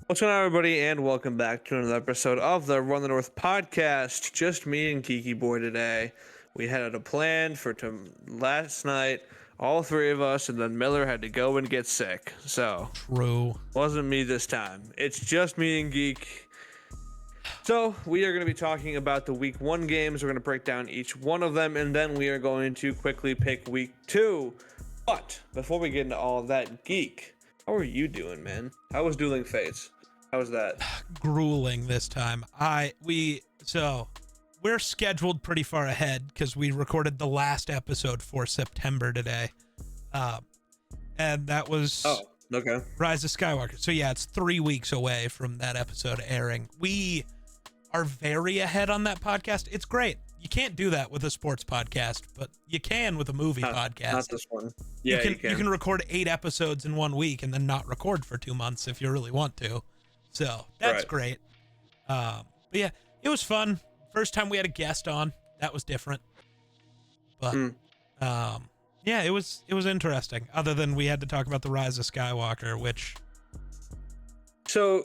What's going on, everybody, and welcome back to another episode of the Run the North podcast. Just me and Geeky Boy today. We had a plan for last night, all three of us, and then Miller had to go and get sick. So, True. wasn't me this time. It's just me and Geek. So, we are going to be talking about the week 1 games. We're going to break down each one of them, and then we are going to quickly pick week 2. But, before we get into all of that, Geek, how are you doing, man? How was Dueling Fates? How was that? Grueling this time. We're scheduled pretty far ahead because we recorded the last episode for September today. And that was Okay. Rise of Skywalker. So yeah, it's 3 weeks away from that episode airing. We are very ahead on that podcast. It's great. You can't do that with a sports podcast, but you can with a movie podcast. Not this one. Yeah, you can record 8 episodes in 1 week and then not record for 2 months if you really want to. So that's great. But yeah, it was fun. First time we had a guest on. That was different. But yeah, it was interesting. Other than we had to talk about the Rise of Skywalker, which. So,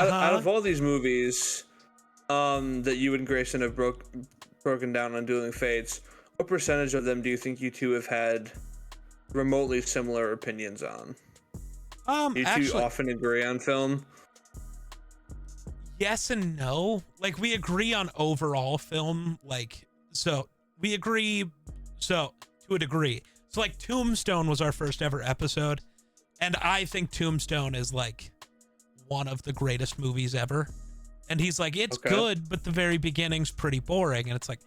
out of all these movies, that you and Grayson have broken down on Dueling Fates, what percentage of them do you think you two have had remotely similar opinions on? You two often agree on film? Yes and no. Like, we agree on overall film. We agree. So, to a degree. So, like, Tombstone was our first ever episode. And I think Tombstone is, like, one of the greatest movies ever. And he's like, it's good, but the very beginning's pretty boring. And it's like,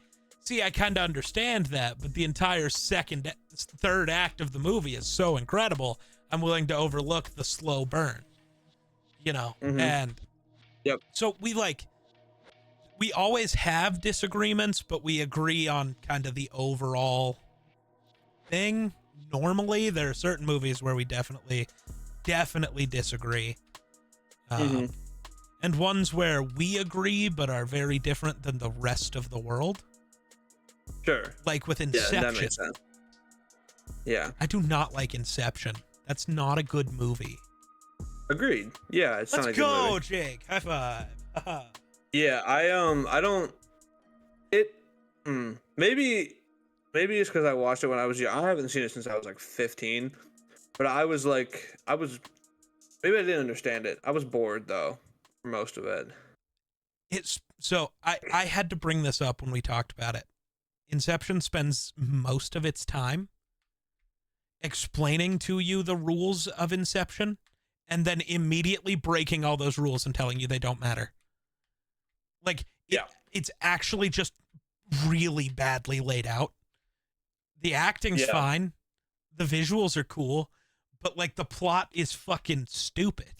see, I kind of understand that. But the entire third act of the movie is so incredible. I'm willing to overlook the slow burn, and so we always have disagreements, but we agree on kind of the overall thing. Normally there are certain movies where we definitely disagree, and ones where we agree but are very different than the rest of the world. Sure. Like with Inception. Yeah, that makes sense. Yeah. I do not like Inception. That's not a good movie. Agreed. Yeah, it's not a good movie. Let's go, Jake. High five. Yeah, I don't. Maybe it's because I watched it when I was young. I haven't seen it since I was like 15, but maybe I didn't understand it. I was bored though for most of it. I had to bring this up when we talked about it. Inception spends most of its time explaining to you the rules of Inception and then immediately breaking all those rules and telling you they don't matter. It's actually just really badly laid out. The acting's fine. The visuals are cool, but like the plot is fucking stupid.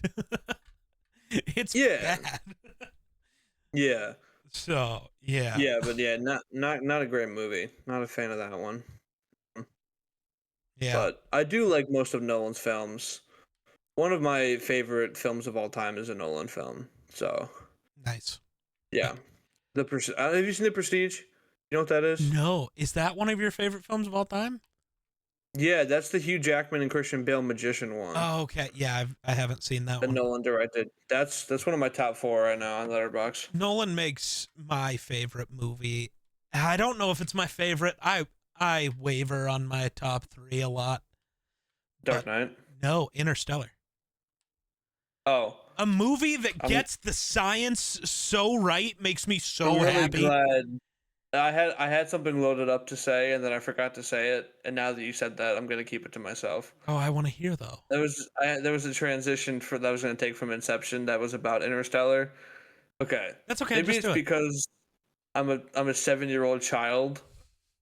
It's bad. Yeah. So, yeah. Yeah, but yeah, not a great movie. Not a fan of that one. Yeah. But I do like most of Nolan's films. One of my favorite films of all time is a Nolan film. So nice. Yeah. Have you seen The Prestige? You know what that is? No. Is that one of your favorite films of all time? Yeah, that's the Hugh Jackman and Christian Bale magician one. Oh, okay. Yeah, I haven't seen that one. That Nolan directed. That's one of my top 4 right now on Letterboxd. Nolan makes my favorite movie. I don't know if it's my favorite. I waver on my top 3 a lot. Dark Knight? No, Interstellar. Oh. A movie that gets the science so right makes me so I'm really happy. Glad. I had something loaded up to say, and then I forgot to say it. And now that you said that, I'm gonna keep it to myself. Oh, I want to hear though. There was a transition that I was gonna take from Inception that was about Interstellar. Okay, that's okay. Maybe it's because I'm a 7-year-old child.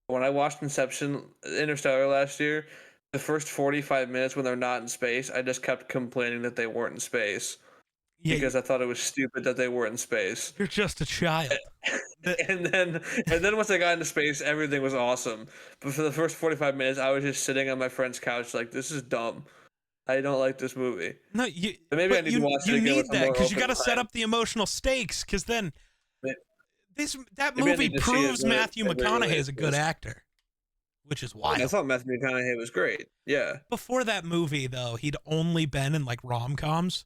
When I watched Interstellar last year, the first 45 minutes when they're not in space, I just kept complaining that they weren't in space. Yeah, because I thought it was stupid that they were in space. You're just a child. and then once I got into space, everything was awesome. But for the first 45 minutes, I was just sitting on my friend's couch like, this is dumb. I don't like this movie. No, maybe I need to watch it again. You need that because you got to set up the emotional stakes. Because then that movie proves Matthew McConaughey is a good actor, which is wild. I thought Matthew McConaughey was great. Yeah. Before that movie, though, he'd only been in like rom-coms.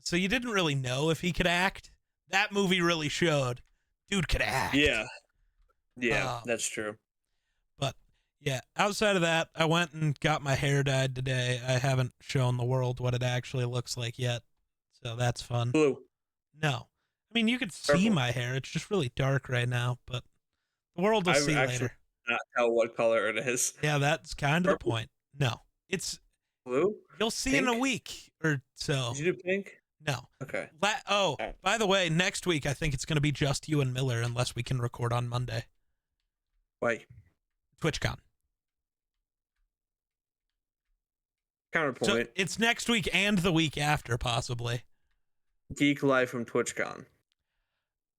So you didn't really know if he could act. That movie really showed dude could act. Yeah. Yeah, that's true. But yeah, outside of that, I went and got my hair dyed today. I haven't shown the world what it actually looks like yet. So that's fun. Blue. No. I mean, you could see Purple. my hair. It's just really dark right now, but the world will see later. Not tell what color it is. Yeah, that's kind of the Purple? point. No. It's Blue? you'll see Pink? in a week or so. Did you do pink? No. Okay. By the way, next week I think it's going to be just you and Miller unless we can record on Monday. Why? TwitchCon. Counterpoint. So it's next week and the week after, possibly. Geek Live from TwitchCon.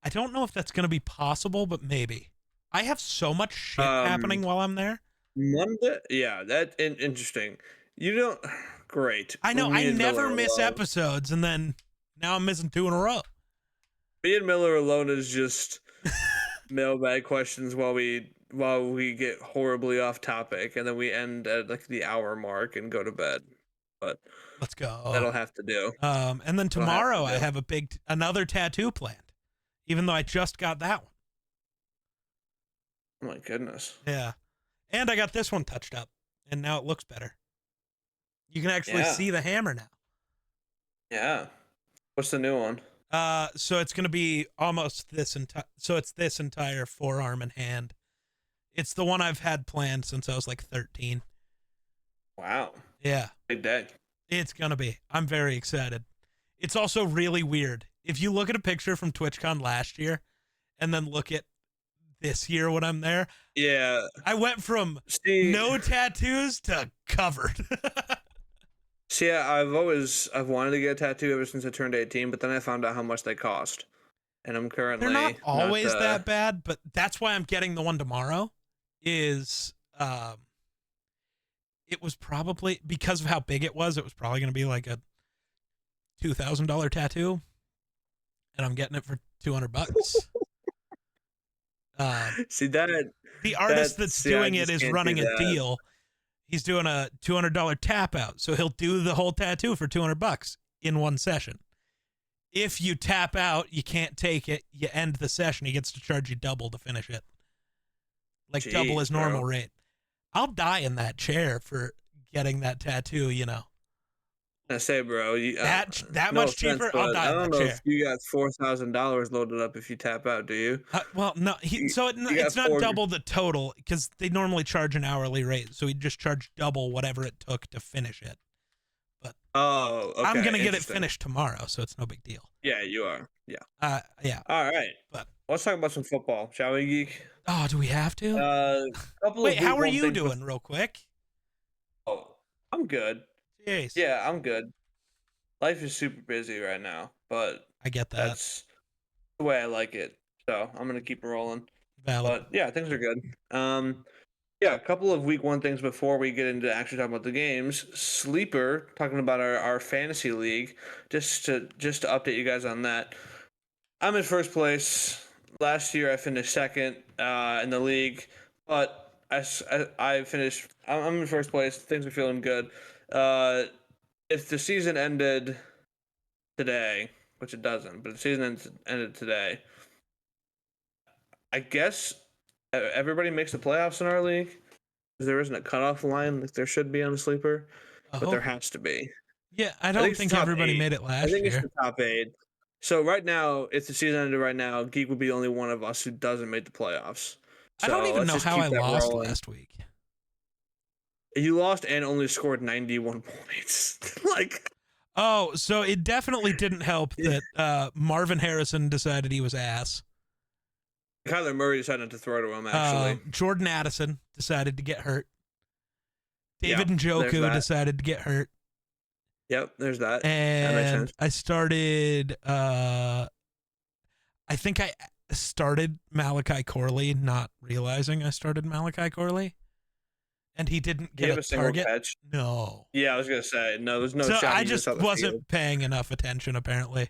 I don't know if that's going to be possible, but maybe. I have so much shit happening while I'm there. Monday? Yeah, interesting. You don't... Great. I know, I never miss alone. episodes, and then now I'm missing 2 in a row. Me and Miller alone is just mailbag questions while we get horribly off topic, and then we end at like the hour mark and go to bed. But let's go. That'll have to do. And then tomorrow I have another tattoo planned, even though I just got that one. Oh my goodness. Yeah. And I got this one touched up, and now it looks better. You can actually see the hammer now. Yeah. What's the new one? So it's going to be almost this it's this entire forearm and hand. It's the one I've had planned since I was like 13. Wow. Yeah. Big day. It's going to be. I'm very excited. It's also really weird. If you look at a picture from TwitchCon last year and then look at this year when I'm there. Yeah. I went from no tattoos to covered. See, I've wanted to get a tattoo ever since I turned 18, but then I found out how much they cost. And I'm currently They're not always that bad, but that's why I'm getting the one tomorrow is it was probably because of how big it was probably going to be like a $2,000 tattoo, and I'm getting it for $200. See that the artist that's doing it is running a deal. He's doing a $200 tap out, so he'll do the whole tattoo for $200 in one session. If you tap out, you can't take it. You end the session. He gets to charge you double to finish it, like double his normal rate. I'll die in that chair for getting that tattoo. You know. I say, bro, that much cheaper. I'll die in that chair. I don't know if you got $4,000 loaded up if you tap out. Do you? Well, no. It's not double the total because they normally charge an hourly rate, so he just charged double whatever it took to finish it. But okay, I'm gonna get it finished tomorrow, so it's no big deal. Yeah, you are. Yeah. Yeah. All right. But let's talk about some football, shall we, Geek? Oh, do we have to? Wait, how are you doing, real quick? Oh, I'm good. Jeez. Yeah, I'm good. Life is super busy right now, but I get that. That's the way I like it. So I'm gonna keep rolling. Valid. But yeah, things are good. Yeah, a couple of week 1 things before we get into actually talking about the games. Sleeper, talking about our fantasy league, just to update you guys on that. I'm in first place. Last year I finished second in the league, but I finished. I'm in first place. Things are feeling good. If the season ended today, which it doesn't, but the season ended today, I guess everybody makes the playoffs in our league. There isn't a cutoff line like there should be on a sleeper, but there has to be. Yeah, I don't think everybody made it last year. I think it's the top 8. So right now, if the season ended right now, Geek would be the only one of us who doesn't make the playoffs. So I don't even know how I lost last week. You lost and only scored 91 points. Oh, so it definitely didn't help that Marvin Harrison decided he was ass. Kyler Murray decided not to throw to him, actually. Jordan Addison decided to get hurt. David Njoku decided to get hurt. Yep, there's that. And that makes sense. I started, I think I started Malachi Corley, not realizing I started Malachi Corley. And he didn't get a target. Catch? No. Yeah, I was going to say, no, there's no shot. I just wasn't paying enough attention, apparently.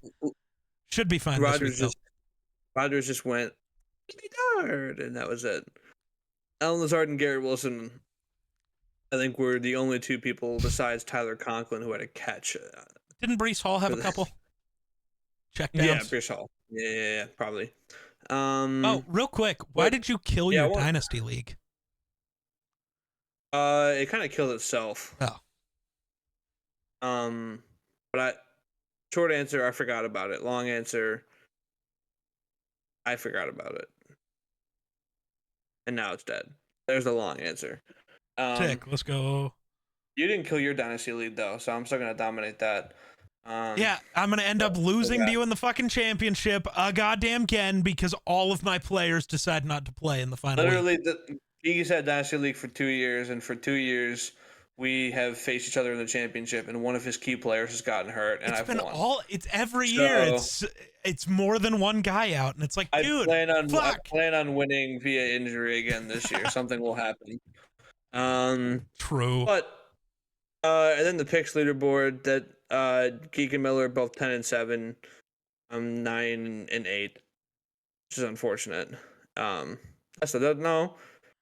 Should be fine this week, Rodgers just went, and that was it. Alan Lazard and Gary Wilson, I think, were the only 2 people besides Tyler Conklin who had a catch. Didn't Breece Hall have a couple? Yeah, checkdowns. Bruce Hall. Yeah, probably. Oh, real quick, why But did you kill yeah, your well, dynasty league? it kind of killed itself. Oh, Um, but short answer, I forgot about it. Long answer, I forgot about it, and now it's dead. There's the long answer. sick. Let's go. You didn't kill your dynasty lead though, so I'm still gonna dominate that. Um, Yeah, I'm gonna end so, up losing yeah. to you in the fucking championship a goddamn again because all of my players decide not to play in the final week. Literally, Geeks had dynasty league for 2 years, and for 2 years, we have faced each other in the championship, and one of his key players has gotten hurt, and It's I've been won. it's every year. So It's more than one guy out, and it's like, I dude, I fuck. plan on winning via injury again this year. Something will happen. True. But and then the picks leaderboard that Geek and Miller are both 10-7. I'm 9-8, which is unfortunate. That's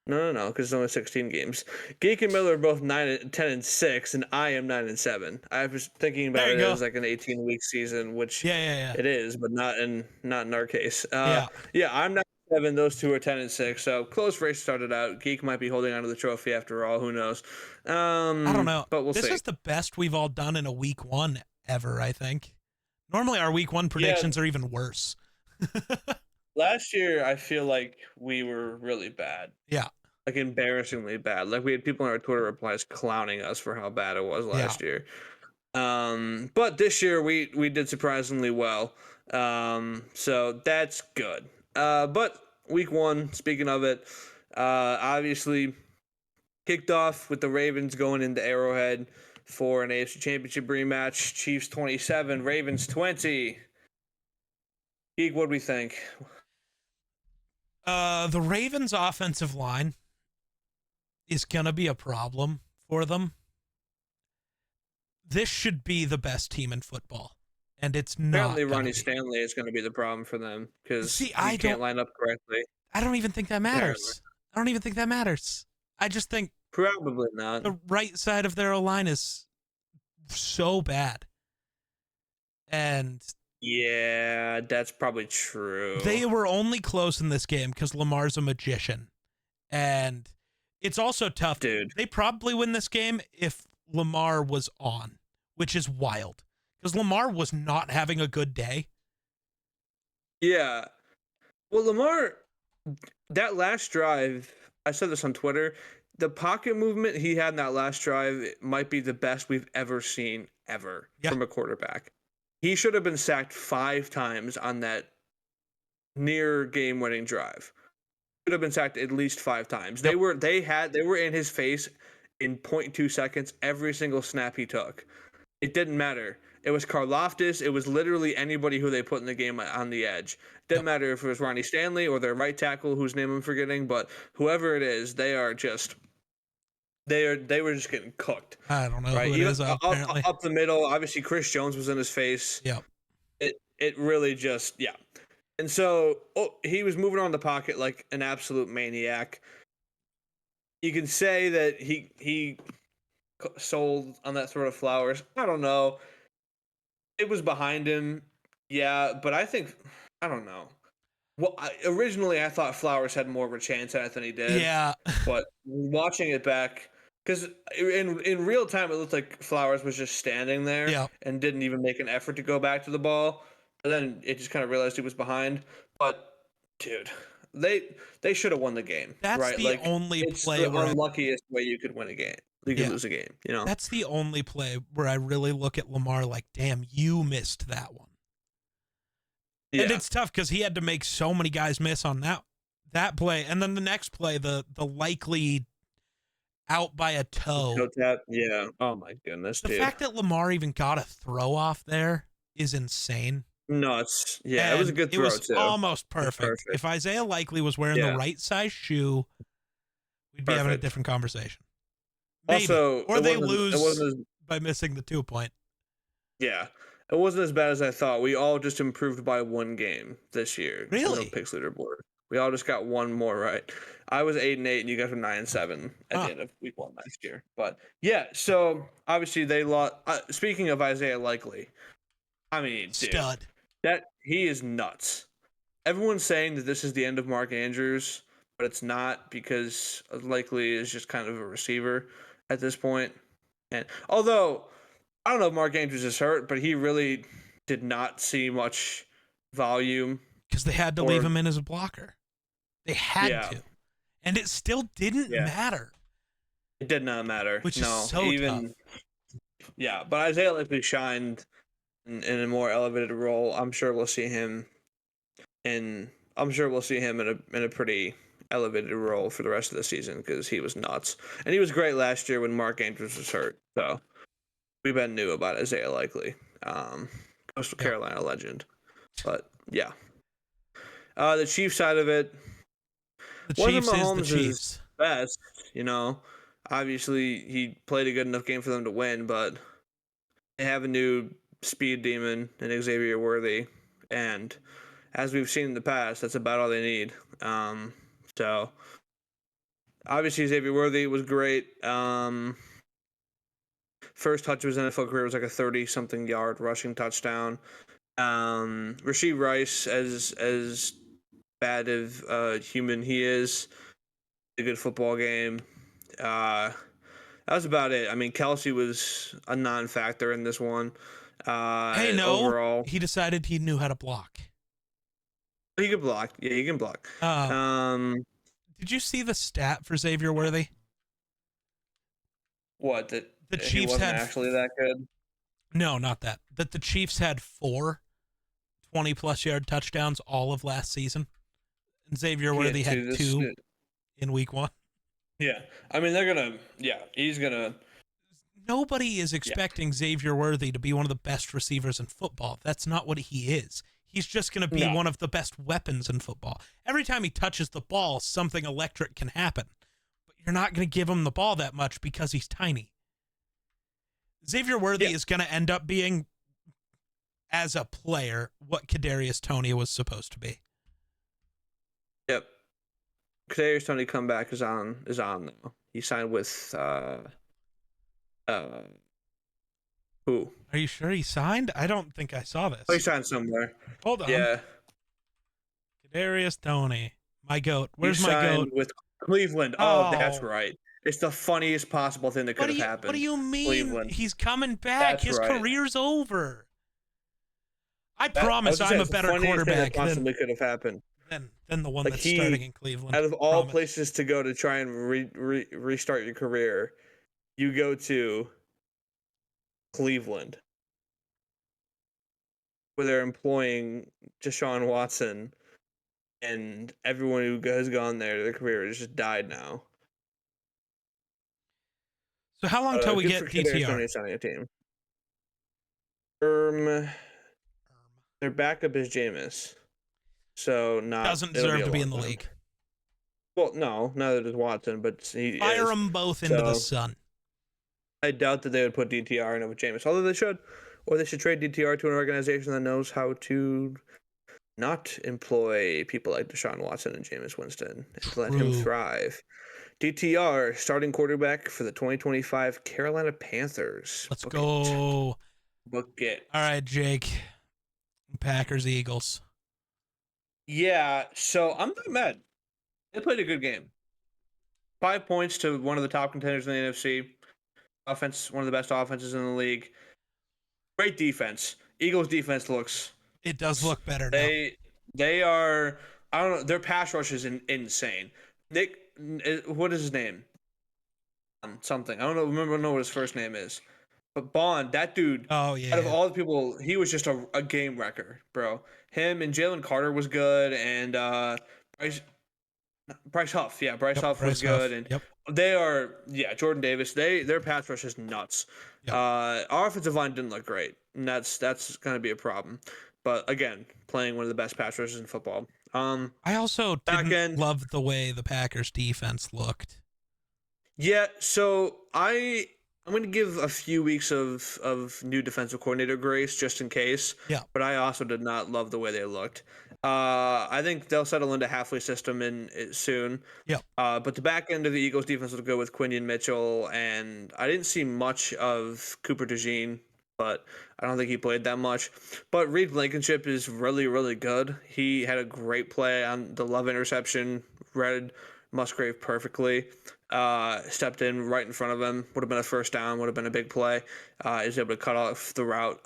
no, because it's only 16 games. Geek and Miller are both 10-6, and I am 9-7. I was thinking about There you it go. as like an 18-week season, which Yeah. it is, but not in our case. Yeah. Yeah, I'm 9-7. Those two are 10-6. So close race started out. Geek might be holding onto the trophy after all. Who knows? I don't know. But we'll This see. is the best we've all done in a week one ever, I think. Normally our week one predictions are even worse. Last year, I feel like we were really bad. Yeah. Like embarrassingly bad. Like we had people in our Twitter replies clowning us for how bad it was last year. But this year we did surprisingly well. So that's good. But week one, speaking of it, obviously kicked off with the Ravens going into Arrowhead for an AFC Championship rematch. Chiefs 27, Ravens 20. Geek, what do we think? The Ravens offensive line is gonna be a problem for them. This should be the best team in football, and it's not. Apparently, Ronnie Stanley is going to be the problem for them because he can't line up correctly. I don't even think that matters. I don't even think that matters. I just think probably not. The right side of their O-line is so bad, and yeah, that's probably true. They were only close in this game because Lamar's a magician, and it's also tough. Dude, they probably win this game if Lamar was on, which is wild because Lamar was not having a good day. Yeah. Well, Lamar, that last drive, I said this on Twitter, the pocket movement he had in that last drive might be the best we've ever seen from a quarterback. He should have been sacked 5 times on that near game-winning drive. Should have been sacked at least 5 times. They were in his face in 0.2 seconds every single snap he took. It didn't matter. It was Karlaftis. It was literally anybody who they put in the game on the edge. Didn't matter if it was Ronnie Stanley or their right tackle, whose name I'm forgetting, but whoever it is, they were just getting cooked. I don't know right? who it is, apparently. Up the middle, obviously Chris Jones was in his face. Yeah. It really just And so he was moving around the pocket like an absolute maniac. You can say that he sold on that sort of Flowers. I don't know. It was behind him, but I don't know. Well, originally I thought Flowers had more of a chance at it than he did. Yeah. But watching it back, because in real time it looked like Flowers was just standing there and didn't even make an effort to go back to the ball. And then it just kind of realized he was behind. But dude, they should have won the game. That's right? the only play the unluckiest way you could win a game. You could lose a game. You know, that's the only play where I really look at Lamar like, damn, you missed that one. Yeah. And it's tough because he had to make so many guys miss on that play, and then the next play, the likely out by a toe. Yeah. Oh my goodness. The fact that Lamar even got a throw off there is insane. Nuts. Yeah, it was a good throw, it was too. Almost perfect. If Isaiah Likely was wearing the right size shoe, we'd be having a different conversation. Maybe. Also, or they lose by missing the 2-point. Yeah. It wasn't as bad as I thought. We all just improved by 1 game this year. Really? No picks leaderboard. We all just got 1 more right. I was 8-8, and you guys were 9-7 at the end of week 1 last year. But yeah, so obviously they lost. Speaking of Isaiah Likely, I mean, stud. That he is nuts. Everyone's saying that this is the end of Mark Andrews, but it's not because likely is just kind of a receiver at this point. And although I don't know if Mark Andrews is hurt, but he really did not see much volume. Because they had to leave him in as a blocker. They had Yeah, to. And it still didn't yeah, matter. it did not matter. Which No, is so even tough. yeah, but Isaiah likely shined in a more elevated role. I'm sure we'll see him in. I'm sure we'll see him in a pretty elevated role for the rest of the season because he was nuts and he was great last year when Mark Andrews was hurt. So we been knew about Isaiah likely, Coastal Yep. Carolina legend. But yeah, the Chiefs side of it The wasn't Chiefs is the Mahomes' Chiefs. best. You know, obviously he played a good enough game for them to win, but they have a new speed demon in Xavier Worthy, and as we've seen in the past, that's about all they need. So obviously Xavier Worthy was great. First touch of his NFL career was like a 30-something yard rushing touchdown. Rashee Rice, as bad of a human he is, a good football game. That was about it. I mean, Kelsey was a non-factor in this one. Hey, no. Overall, He decided he knew how to block. he can block. Yeah, he can block. Um, Did you see the stat for Xavier Worthy? what that The he Chiefs wasn't had actually that good. no, not that. That the Chiefs had 4 20-plus yard touchdowns all of last season. And Xavier Worthy had 2 in week 1. Yeah, I mean they're gonna. Yeah, he's gonna. Nobody is expecting Xavier Worthy to be one of the best receivers in football. That's not what he is. He's just going to be one of the best weapons in football. Every time he touches the ball, something electric can happen. But you're not going to give him the ball that much because he's tiny. Xavier Worthy is going to end up being, as a player, what Kadarius Toney was supposed to be. Yep. Kadarius Toney comeback is on though. He signed with who? Are you sure he signed? I don't think I saw this. Oh, he signed somewhere. Hold on. Yeah. Kadarius Toney, my goat. Where's he my signed goat? with Cleveland. Oh, that's right. It's the funniest possible thing that could have happened. What do you mean? Cleveland. He's coming back. That's His right. career's over. I promise I'm a better quarterback that possibly could have happened. Than the one that's starting in Cleveland. Out of all places to go to try and restart your career, you go to Cleveland, where they're employing Deshaun Watson, and everyone who has gone there, their career has just died now. So how long till we get DTR? Team. Their backup is Jameis, so doesn't deserve to be in the league. Well, no, neither does Watson, but he fire them both into the sun. I doubt that they would put DTR in it with Jameis, although they should, or they should trade DTR to an organization that knows how to not employ people like Deshaun Watson and Jameis Winston and let him thrive. DTR, starting quarterback for the 2025 Carolina Panthers. Let's go. Book it. All right, Jake. Packers, Eagles. Yeah, so I'm not mad. They played a good game. 5 points to one of the top contenders in the NFC. Offense, one of the best offenses in the league. Great defense. Eagles defense looks. It does look better now. They are. I don't know. Their pass rush is insane. Nick, what is his name? Something. I don't know. Remember what his first name is. But Bond, that dude. Oh yeah. Out of all the people, he was just a game wrecker, bro. Him and Jalen Carter was good, and Bryce Huff. Yeah, Bryce Huff was good, and they are. Yeah, Jordan Davis. Their pass rush is nuts. Yep. Our offensive line didn't look great, and that's going to be a problem. But again, playing one of the best pass rushers in football. I also didn't love the way the Packers defense looked. Yeah, so I'm going to give a few weeks of new defensive coordinator grace just in case. Yeah. But I also did not love the way they looked. I think they'll settle into halfway system soon. Yeah. But the back end of the Eagles defense will go with Quinion Mitchell, and I didn't see much of Cooper DeJean but I don't think he played that much. But Reed Blankenship is really, really good. He had a great play on the Love interception, read Musgrave perfectly, stepped in right in front of him, would have been a first down, would have been a big play. He was able to cut off the route.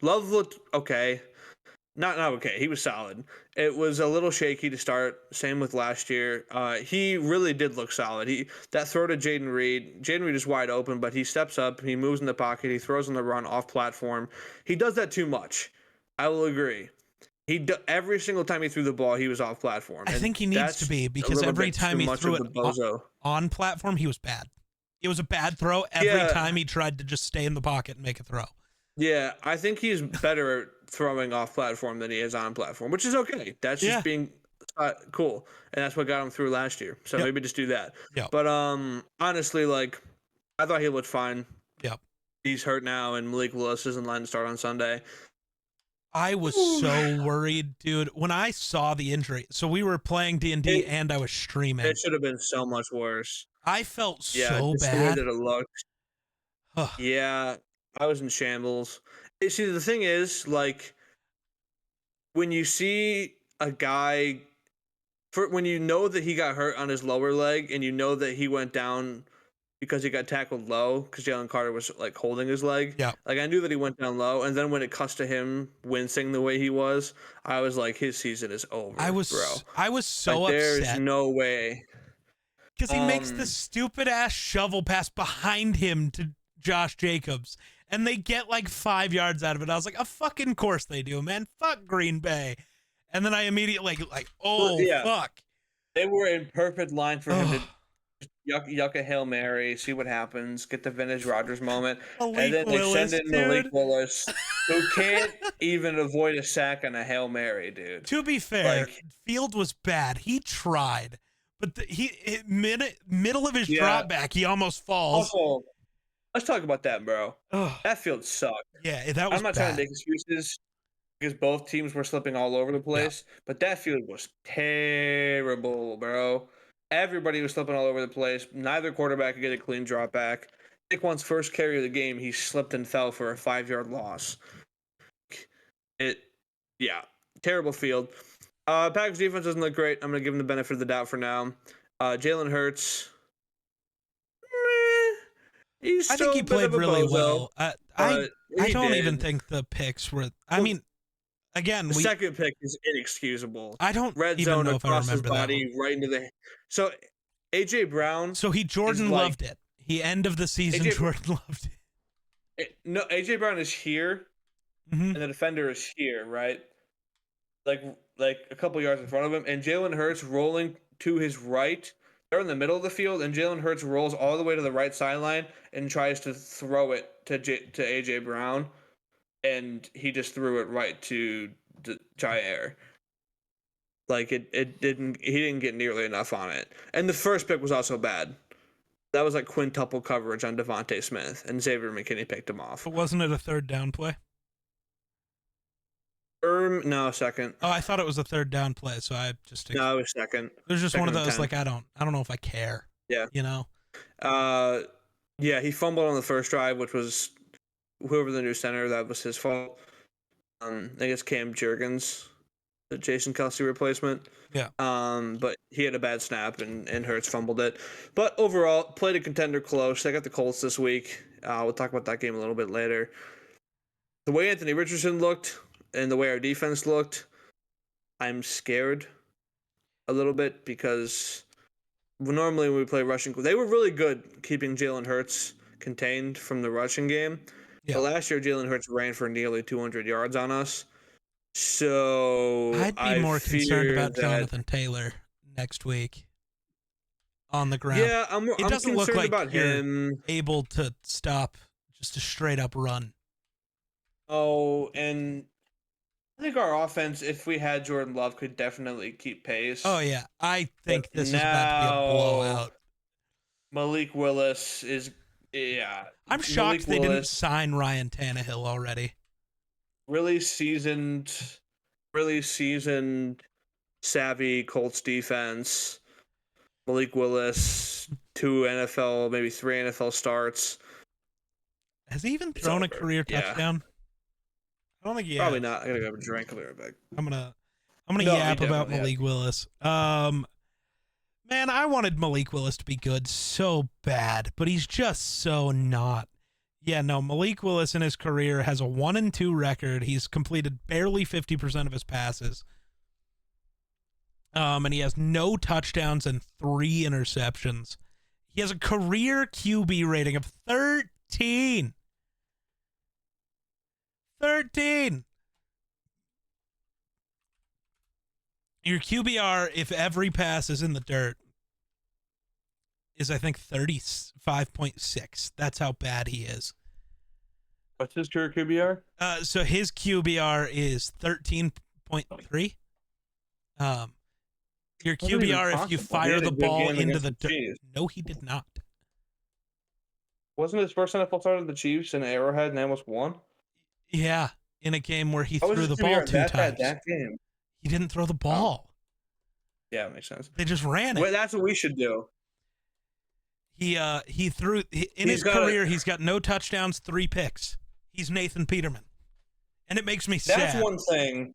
Love looked okay. Not okay. He was solid. It was a little shaky to start. Same with last year. He really did look solid. That throw to Jaden Reed. Jaden Reed is wide open, but he steps up. He moves in the pocket. He throws on the run off platform. He does that too much. I will agree. Every single time he threw the ball, he was off platform. I think he needs to be, because every time he threw it on platform, he was bad. It was a bad throw every time he tried to just stay in the pocket and make a throw. Yeah, I think he's better at throwing off platform than he is on platform, which is okay. That's just being cool, and that's what got him through last year. So maybe just do that. Yep. But honestly, like, I thought he looked fine. Yep. He's hurt now, and Malik Willis is in line to start on Sunday. I was so worried, dude, when I saw the injury. So we were playing D&D and I was streaming. It should have been so much worse. I felt so bad. The way that it looked. Yeah, I was in shambles. See, the thing is, like, when you see a guy, when you know that he got hurt on his lower leg and you know that he went down because he got tackled low because Jalen Carter was, like, holding his leg. Yeah. Like, I knew that he went down low, and then when it cuts to him wincing the way he was, I was like, his season is over, bro. I was so like, upset. There's no way. Because he makes the stupid-ass shovel pass behind him to Josh Jacobs, and they get like 5 yards out of it. I was like, of fucking course they do, man. Fuck Green Bay. And then I immediately fuck. They were in perfect line for him to yuck a Hail Mary, see what happens, get the vintage Rodgers moment. And then they send in Malik Willis, who can't even avoid a sack on a Hail Mary, dude. To be fair, Field was bad. He tried. But middle of his drop back, he almost falls. Also, let's talk about that, bro. That field sucked. Yeah, that was I'm not trying to make excuses because both teams were slipping all over the place, but that field was terrible, bro. Everybody was slipping all over the place. Neither quarterback could get a clean drop back. Saquon's first carry of the game, he slipped and fell for a 5-yard loss. Terrible field. Packers defense doesn't look great. I'm going to give him the benefit of the doubt for now. Jalen Hurts. I think he played really well. I don't even think the picks were. I mean, again, the second pick is inexcusable. I don't red even zone know if I across his remember body right into the. So AJ Brown. So Jordan loved it. He end of the season. Jordan loved it. No, AJ Brown is here, and the defender is here, right? Like a couple yards in front of him, and Jalen Hurts rolling to his right. They're in the middle of the field, and Jalen Hurts rolls all the way to the right sideline and tries to throw it to AJ Brown, and he just threw it right to Jair. Like he didn't get nearly enough on it. And the first pick was also bad. That was like quintuple coverage on Devontae Smith, and Xavier McKinney picked him off. But wasn't it a third down play? No, second. Oh, I thought it was a third down play, so I just. No, it was second. It was just one of those, like, I don't know if I care. Yeah. You know? Yeah, he fumbled on the first drive, which was whoever the new center, that was his fault. I guess Cam Jurgens, the Jason Kelsey replacement. Yeah. But he had a bad snap, and Hurts fumbled it. But overall, played a contender close. They got the Colts this week. We'll talk about that game a little bit later. The way Anthony Richardson looked and the way our defense looked, I'm scared a little bit because normally when we play rushing, they were really good keeping Jalen Hurts contained from the rushing game. Yeah. But last year, Jalen Hurts ran for nearly 200 yards on us. So I'd be more concerned about Jonathan Taylor next week on the ground. Yeah, I'm doesn't look like about him able to stop just a straight up run. Oh, and I think our offense, if we had Jordan Love, could definitely keep pace. Oh, yeah. I think this is about to be a blowout. Malik Willis is, I'm shocked they didn't sign Ryan Tannehill already. Really seasoned, savvy Colts defense. Malik Willis, 2 NFL, maybe 3 NFL starts. Has he even It's thrown a over. career Yeah. touchdown? I don't think he has. Probably not. I gotta grab a drink. I'll be right back. I'm gonna No, he yap about definitely has. Malik Willis. Man, I wanted Malik Willis to be good so bad, but he's just so not. Yeah, no, Malik Willis in his career has a 1-2 record. He's completed barely 50% of his passes. And he has no touchdowns and 3 interceptions. He has a career QB rating of 13. 13. Your QBR, if every pass is in the dirt, is I think 35.6. That's how bad he is. What's his career QBR? So his QBR is 13.3. Your QBR if you fire the ball into the dirt. No, he did not. Wasn't his first NFL start of the Chiefs in Arrowhead and they almost won? Yeah, in a game where he threw the ball 2 times. That game. He didn't throw the ball. Yeah, it makes sense. They just ran it. Well, that's what we should do. He threw in his career. He's got no touchdowns, 3 picks. He's Nathan Peterman, and it makes me sad. That's one thing.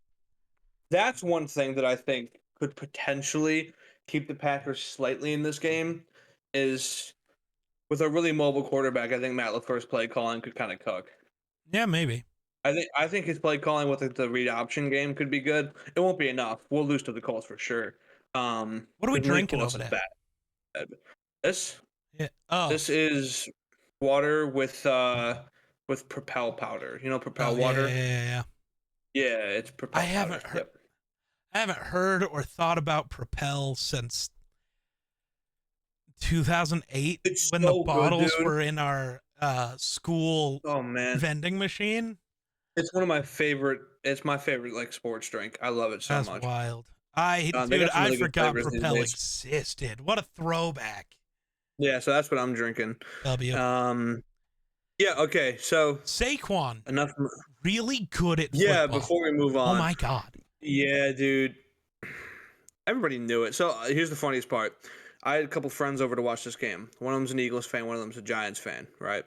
That's one thing that I think could potentially keep the Packers slightly in this game is with a really mobile quarterback. I think Matt LaFleur's play calling could kind of cook. Yeah, maybe. I think his play calling with the read option game could be good. It won't be enough. We'll lose to the Colts for sure. What are we drinking over there? This? Yeah. Oh. This is water with Propel powder. You know Propel water? Yeah. Yeah, it's Propel I haven't powder. heard. Yep. I haven't heard or thought about Propel since 2008 when the bottles were in our school vending machine. It's one of my favorite. It's my favorite like sports drink. I love it so much. That's wild. I forgot Propel existed. What a throwback. Yeah, so that's what I'm drinking. W. Yeah. Okay. So Saquon. Enough. Really good at football. Yeah. Before we move on. Oh my God. Yeah, dude. Everybody knew it. So here's the funniest part. I had a couple friends over to watch this game. One of them's an Eagles fan. One of them's a Giants fan. Right.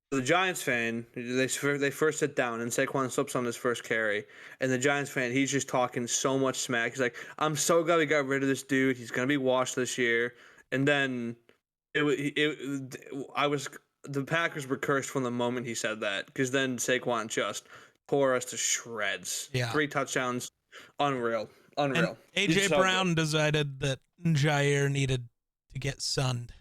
The Giants fan, they first sit down and Saquon slips on his first carry, and the Giants fan, he's just talking so much smack. He's like, "I'm so glad we got rid of this dude. He's gonna be washed this year." And then the Packers were cursed from the moment he said that, because then Saquon just tore us to shreds. Yeah, 3 touchdowns, unreal. And AJ Brown decided that Jair needed to get sunned.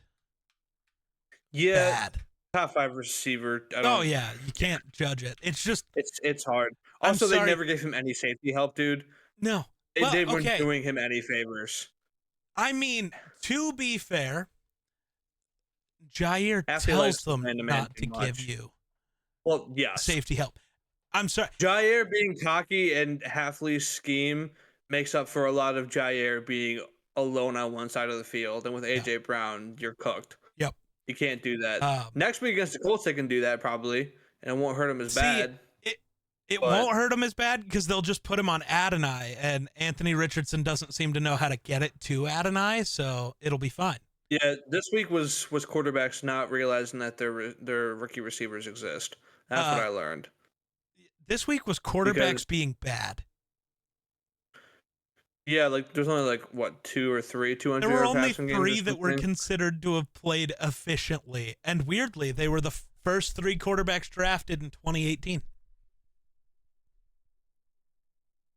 Yeah. Bad. Top 5 receiver. Yeah, you can't judge it. It's just it's hard. Also, they never gave him any safety help, dude. No, They weren't doing him any favors. I mean, to be fair, Jair tells them not to give you safety help. I'm sorry. Jair being cocky and Hafley's scheme makes up for a lot of Jair being alone on one side of the field, and with AJ Brown, you're cooked. Yep. You can't do that. Next week against the Colts, they can do that probably, and it won't hurt them as bad. It won't hurt them as bad because they'll just put him on Adonai, and Anthony Richardson doesn't seem to know how to get it to Adonai, so it'll be fine. Yeah, this week was quarterbacks not realizing that their rookie receivers exist. That's what I learned. This week was quarterbacks being bad. Yeah, like there's only like what 2 or 3 200. There were only 3 that were considered to have played efficiently, and weirdly, they were the first 3 quarterbacks drafted in 2018.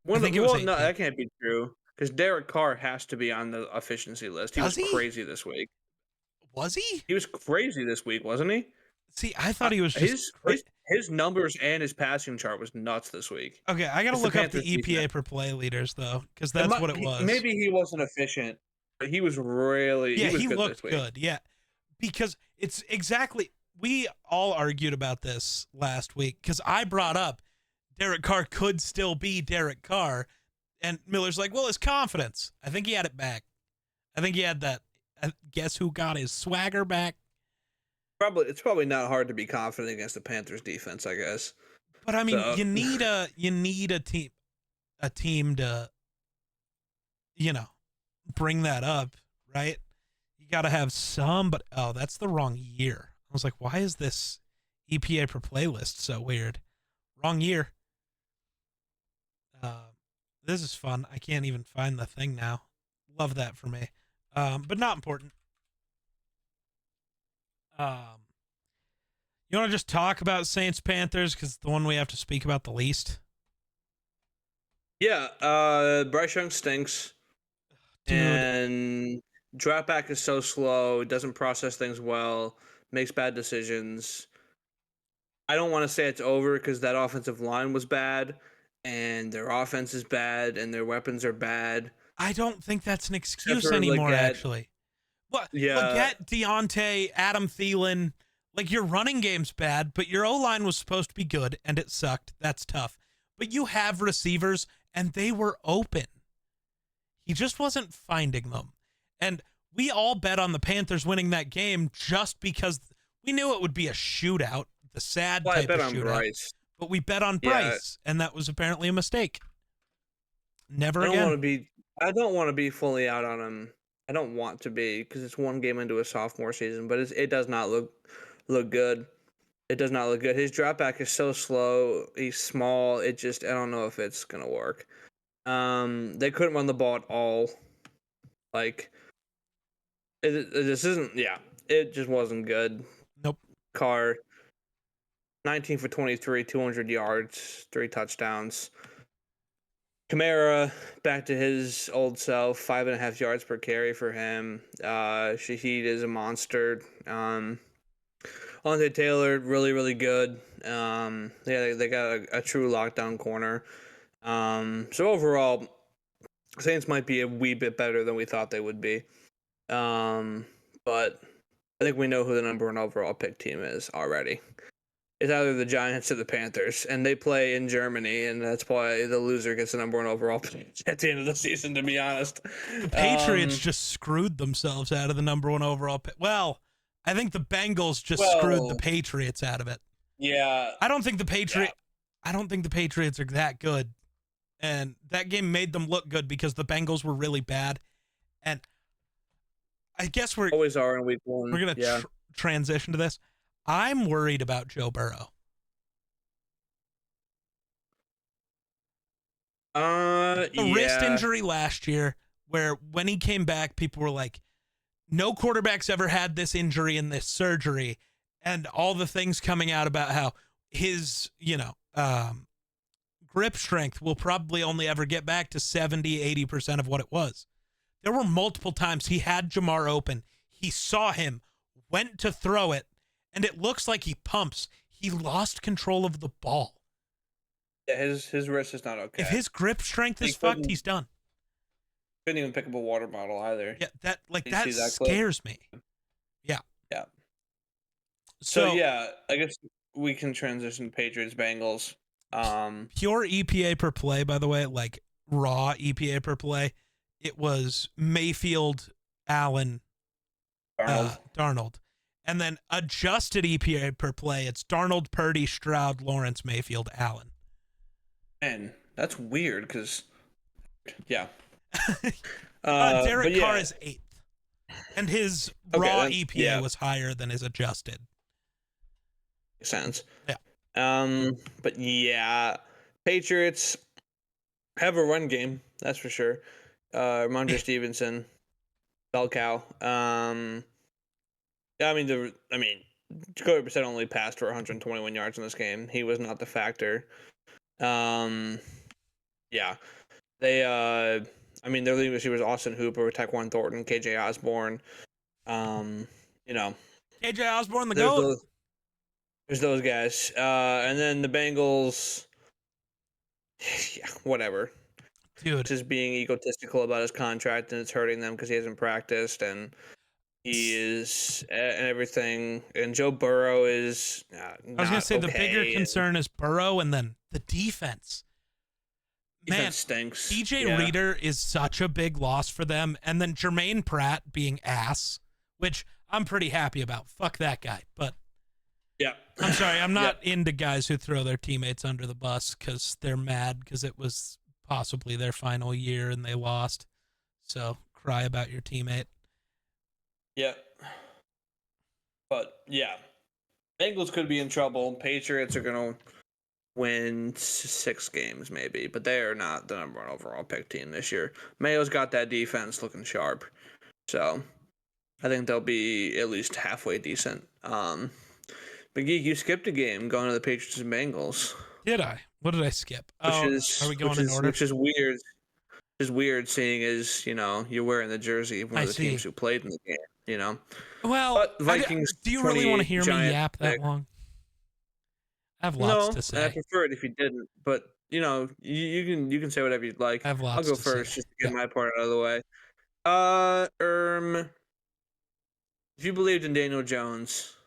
No, that can't be true because Derek Carr has to be on the efficiency list. He was crazy this week. Was he? He was crazy this week, wasn't he? See, I thought he was just his numbers and his passing chart was nuts this week. Okay, I gotta look up the EPA per play leaders though, because that's what it was. Maybe he wasn't efficient, but he was really he looked good. Yeah, because it's exactly we all argued about this last week because I brought up Derek Carr could still be Derek Carr, and Miller's like, well, his confidence. I think he had it back. I think he had that. Guess who got his swagger back? It's probably not hard to be confident against the Panthers defense, I guess. But I mean, you need a team to, bring that up, right? You got to have some, but that's the wrong year. I was like, why is this EPA per playlist. So weird. Wrong year. This is fun. I can't even find the thing now. Love that for me. But not important. You want to just talk about Saints Panthers because it's the one we have to speak about the least? Yeah, Bryce Young stinks. Dude. And drop back is so slow, doesn't process things well, makes bad decisions. I don't want to say it's over because that offensive line was bad, and their offense is bad, and their weapons are bad. I don't think that's an excuse for anymore, Leggett. actually. What? Yeah. Leggett, Deontay, Adam Thielen. Like, your running game's bad, but your O-line was supposed to be good, and it sucked. That's tough. But you have receivers, and they were open. He just wasn't finding them. And we all bet on the Panthers winning that game just because we knew it would be a shootout, the sad Well, I type bet of on shootout. Bryce. But we bet on Bryce, and that was apparently a mistake. Never I don't again. want to be fully out on him. I don't want to be because it's one game into a sophomore season, but it does not look good. It does not look good. His drop back is so slow. He's small. I don't know if it's gonna work. They couldn't run the ball at all. Like, this isn't. Yeah, it just wasn't good. Nope. Carr, 19 for 23, 200 yards, 3 touchdowns. Kamara, back to his old self, 5.5 yards per carry for him. Shaheed is a monster. Alontae Taylor, really, really good. They got a true lockdown corner. So overall, Saints might be a wee bit better than we thought they would be. But I think we know who the number 1 overall pick team is already. It's either the Giants or the Panthers, and they play in Germany, and that's why the loser gets the number 1 overall pick at the end of the season, to be honest. The Patriots just screwed themselves out of the number 1 overall pick. Well, I think the Bengals just screwed the Patriots out of it. Yeah. I don't think the Patriots are that good. And that game made them look good because the Bengals were really bad. And I guess we're always are in week 1. We're going to transition to this. I'm worried about Joe Burrow. The wrist injury last year, where when he came back, people were like, no quarterback's ever had this injury and this surgery, and all the things coming out about how his, grip strength will probably only ever get back to 70-80% of what it was. There were multiple times he had Jamar open. He saw him, went to throw it, and it looks like he pumps. He lost control of the ball. Yeah, his wrist is not okay. If his grip strength is fucked, he's done. Couldn't even pick up a water bottle either. Yeah, that scares me. Yeah. Yeah. So yeah, I guess we can transition to Patriots Bengals. Pure EPA per play, by the way, like raw EPA per play, it was Mayfield, Allen, Darnold. And then adjusted EPA per play, it's Darnold, Purdy, Stroud, Lawrence, Mayfield, Allen. Man, that's weird because, yeah. Derek Carr is 8th. And his raw EPA was higher than his adjusted. Makes sense. Yeah. But yeah, Patriots have a run game, that's for sure. Ramondre Stevenson, bell cow. Jacoby Brissett only passed for 121 yards in this game. He was not the factor. Yeah. They their leading receivers Austin Hooper, Tyquan Thornton, KJ Osborne. KJ Osborne, the GOAT. There's those guys. And then the Bengals, yeah, whatever. Dude. Just being egotistical about his contract, and it's hurting them because he hasn't practiced, and he is, and everything. And Joe Burrow is I was going to say the bigger concern is Burrow and then the defense. Man, stinks. DJ Reader is such a big loss for them. And then Jermaine Pratt being ass, which I'm pretty happy about. Fuck that guy. But yeah, I'm sorry. I'm not into guys who throw their teammates under the bus because they're mad because it was possibly their final year and they lost. So cry about your teammate. Yeah. But yeah, Bengals could be in trouble. Patriots are going to win 6 games maybe, but they are not the number 1 overall pick team this year. Mayo's got that defense looking sharp, so I think they'll be at least halfway decent. But Geek, you skipped a game going to the Patriots and Bengals. Did I? What did I skip? Are we going in order? Which is weird. Is weird seeing as, you're wearing the jersey of one of the teams who played in the game, Well, but Vikings. Do you really want to hear me yap that pick. long? I have lots to say. I prefer it if you didn't, but you can say whatever you'd like. I have lots I'll go to first say. just to get my part out of the way. If you believed in Daniel Jones,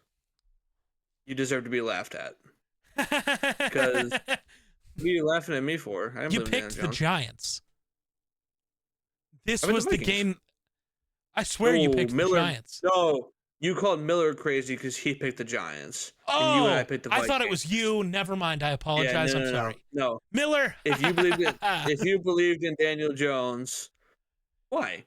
you deserve to be laughed at. Because what are you laughing at me for? I you picked the Giants. This was the game. I swear you picked the Giants. No, you called Miller crazy because he picked the Giants. Oh, and you and I picked the Vikings. I thought it was you. Never mind. I apologize. I'm sorry. No, Miller. if you believed in Daniel Jones, why?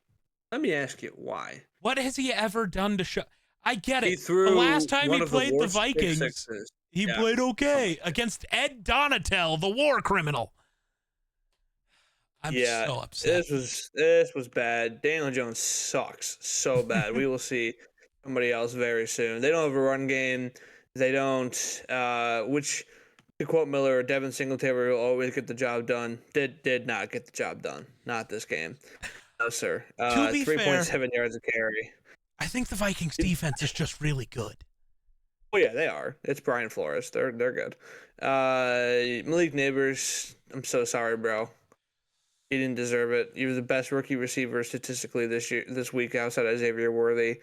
Let me ask you why. What has he ever done to show? I get it. He threw the last time he played the worst Vikings, he played okay against Ed Donatel, the war criminal. I'm so upset. This was bad. Daniel Jones sucks so bad. We will see somebody else very soon. They don't have a run game. They don't. Which, to quote Miller, Devin Singletary will always get the job done. Did not get the job done. Not this game. No, sir. 3.7 yards a carry. I think the Vikings defense is just really good. Oh yeah, they are. It's Brian Flores. They're good. Malik Neighbors, I'm so sorry, bro. He didn't deserve it. He was the best rookie receiver statistically this week outside of Xavier Worthy.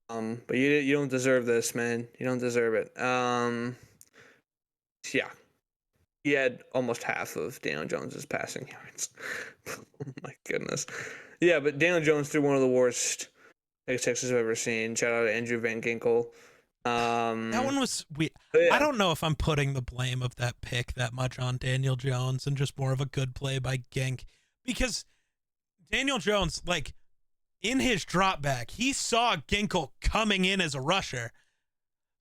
But you don't deserve this, man. You don't deserve it. Yeah. He had almost half of Daniel Jones's passing yards. Oh my goodness. Yeah, but Daniel Jones threw one of the worst pick sixes I've ever seen. Shout out to Andrew Van Ginkel. That one was weird. Yeah. I don't know if I'm putting the blame of that pick that much on Daniel Jones and just more of a good play by Gink, because Daniel Jones, like, in his drop back, he saw Ginkel coming in as a rusher,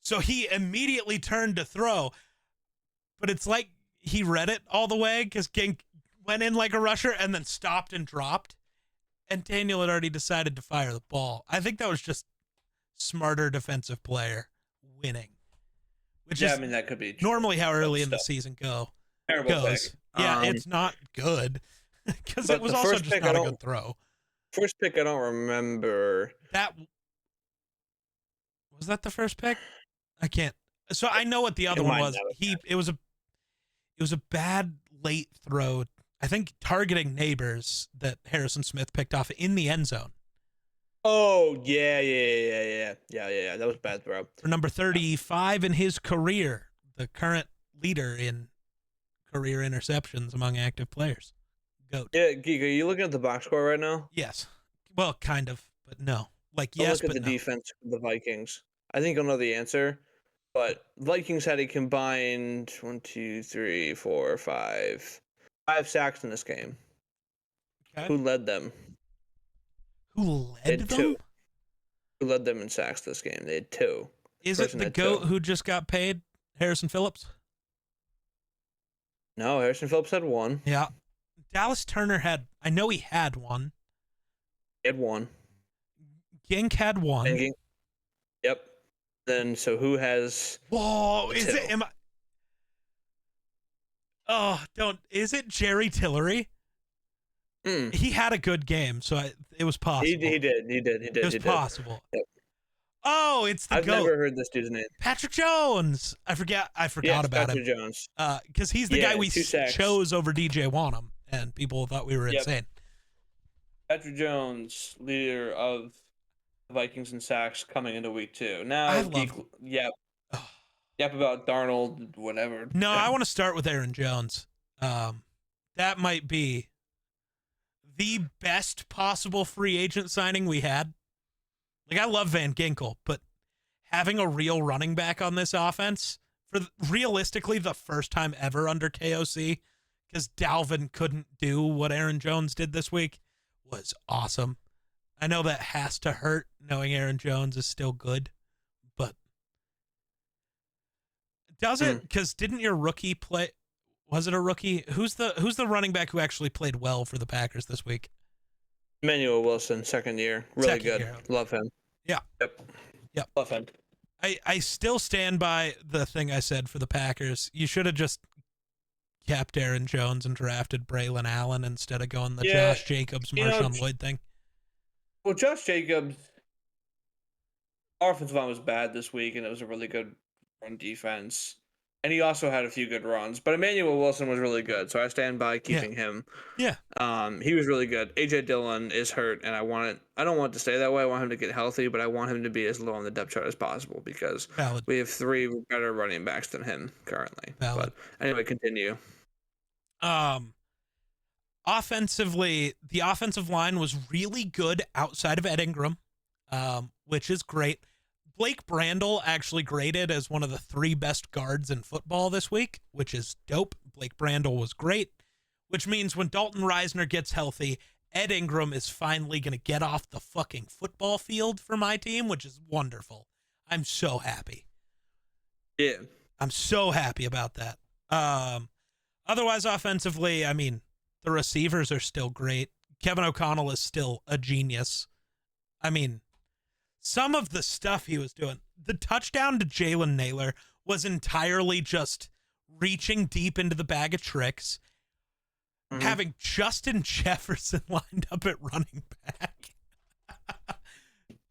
so he immediately turned to throw, but it's like he read it all the way because Gink went in like a rusher and then stopped and dropped, and Daniel had already decided to fire the ball. I think that was just smarter defensive player winning, which is, I mean, that could be normally how early in the season goes. Pick. Yeah, it's not good because it was also just not a good throw. First pick, I don't remember. Was that the first pick? I can't. So I know what the other one was. It was a bad late throw. I think targeting Neighbors that Harrison Smith picked off in the end zone. Oh, yeah. That was a bad throw. For number 35 in his career, the current leader in career interceptions among active players. GOAT. Yeah, Geek, are you looking at the box score right now? Yes. Well, kind of, but no. Like, yes, look at but the defense of the Vikings. I think you'll know the answer, but Vikings had a combined 5 sacks in this game. Okay. Who led them? Who led them? 2. Who led them in sacks this game? They had 2. Is it the GOAT who just got paid, Harrison Phillips? No, Harrison Phillips had 1. Yeah. Dallas Turner I know he had 1. He had 1. Gink had 1. Yep. Then, so who has... Whoa, is it Jerry Tillery? He had a good game, so it was possible. He did. It was possible. Yep. Oh, it's the GOAT. I've never heard this dude's name. Patrick Jones. I forgot about Patrick him. Jones. Because he's the guy we chose over DJ Wanham, and people thought we were insane. Patrick Jones, leader of the Vikings in sacks coming into week 2. Now, yap about Darnold, whatever. No, I want to start with Aaron Jones. That might be the best possible free agent signing we had. Like, I love Van Ginkel, but having a real running back on this offense for realistically the first time ever under KOC, because Dalvin couldn't do what Aaron Jones did this week, was awesome. I know that has to hurt knowing Aaron Jones is still good, but Does it? Because didn't your rookie play? Was it a rookie? Who's the running back who actually played well for the Packers this week? Emmanuel Wilson, second year, really Second good. year. Love him. Yeah. Yep. Love him. I still stand by the thing I said for the Packers. You should have just kept Aaron Jones and drafted Braylon Allen instead of going the Josh Jacobs, Marshawn Lloyd thing. Well, Josh Jacobs, our offensive line was bad this week, and it was a really good run defense. And he also had a few good runs. But Emmanuel Wilson was really good, so I stand by keeping him. Yeah. He was really good. A.J. Dillon is hurt, and I don't want it to stay that way. I want him to get healthy, but I want him to be as low on the depth chart as possible because we have 3 better running backs than him currently. But anyway, continue. Offensively, the offensive line was really good outside of Ed Ingram, which is great. Blake Brandel actually graded as one of the 3 best guards in football this week, which is dope. Blake Brandel was great, which means when Dalton Reisner gets healthy, Ed Ingram is finally going to get off the fucking football field for my team, which is wonderful. I'm so happy. Yeah. I'm so happy about that. Otherwise, offensively, I mean, the receivers are still great. Kevin O'Connell is still a genius. I mean, some of the stuff he was doing, the touchdown to Jalen Naylor was entirely just reaching deep into the bag of tricks, having Justin Jefferson lined up at running back,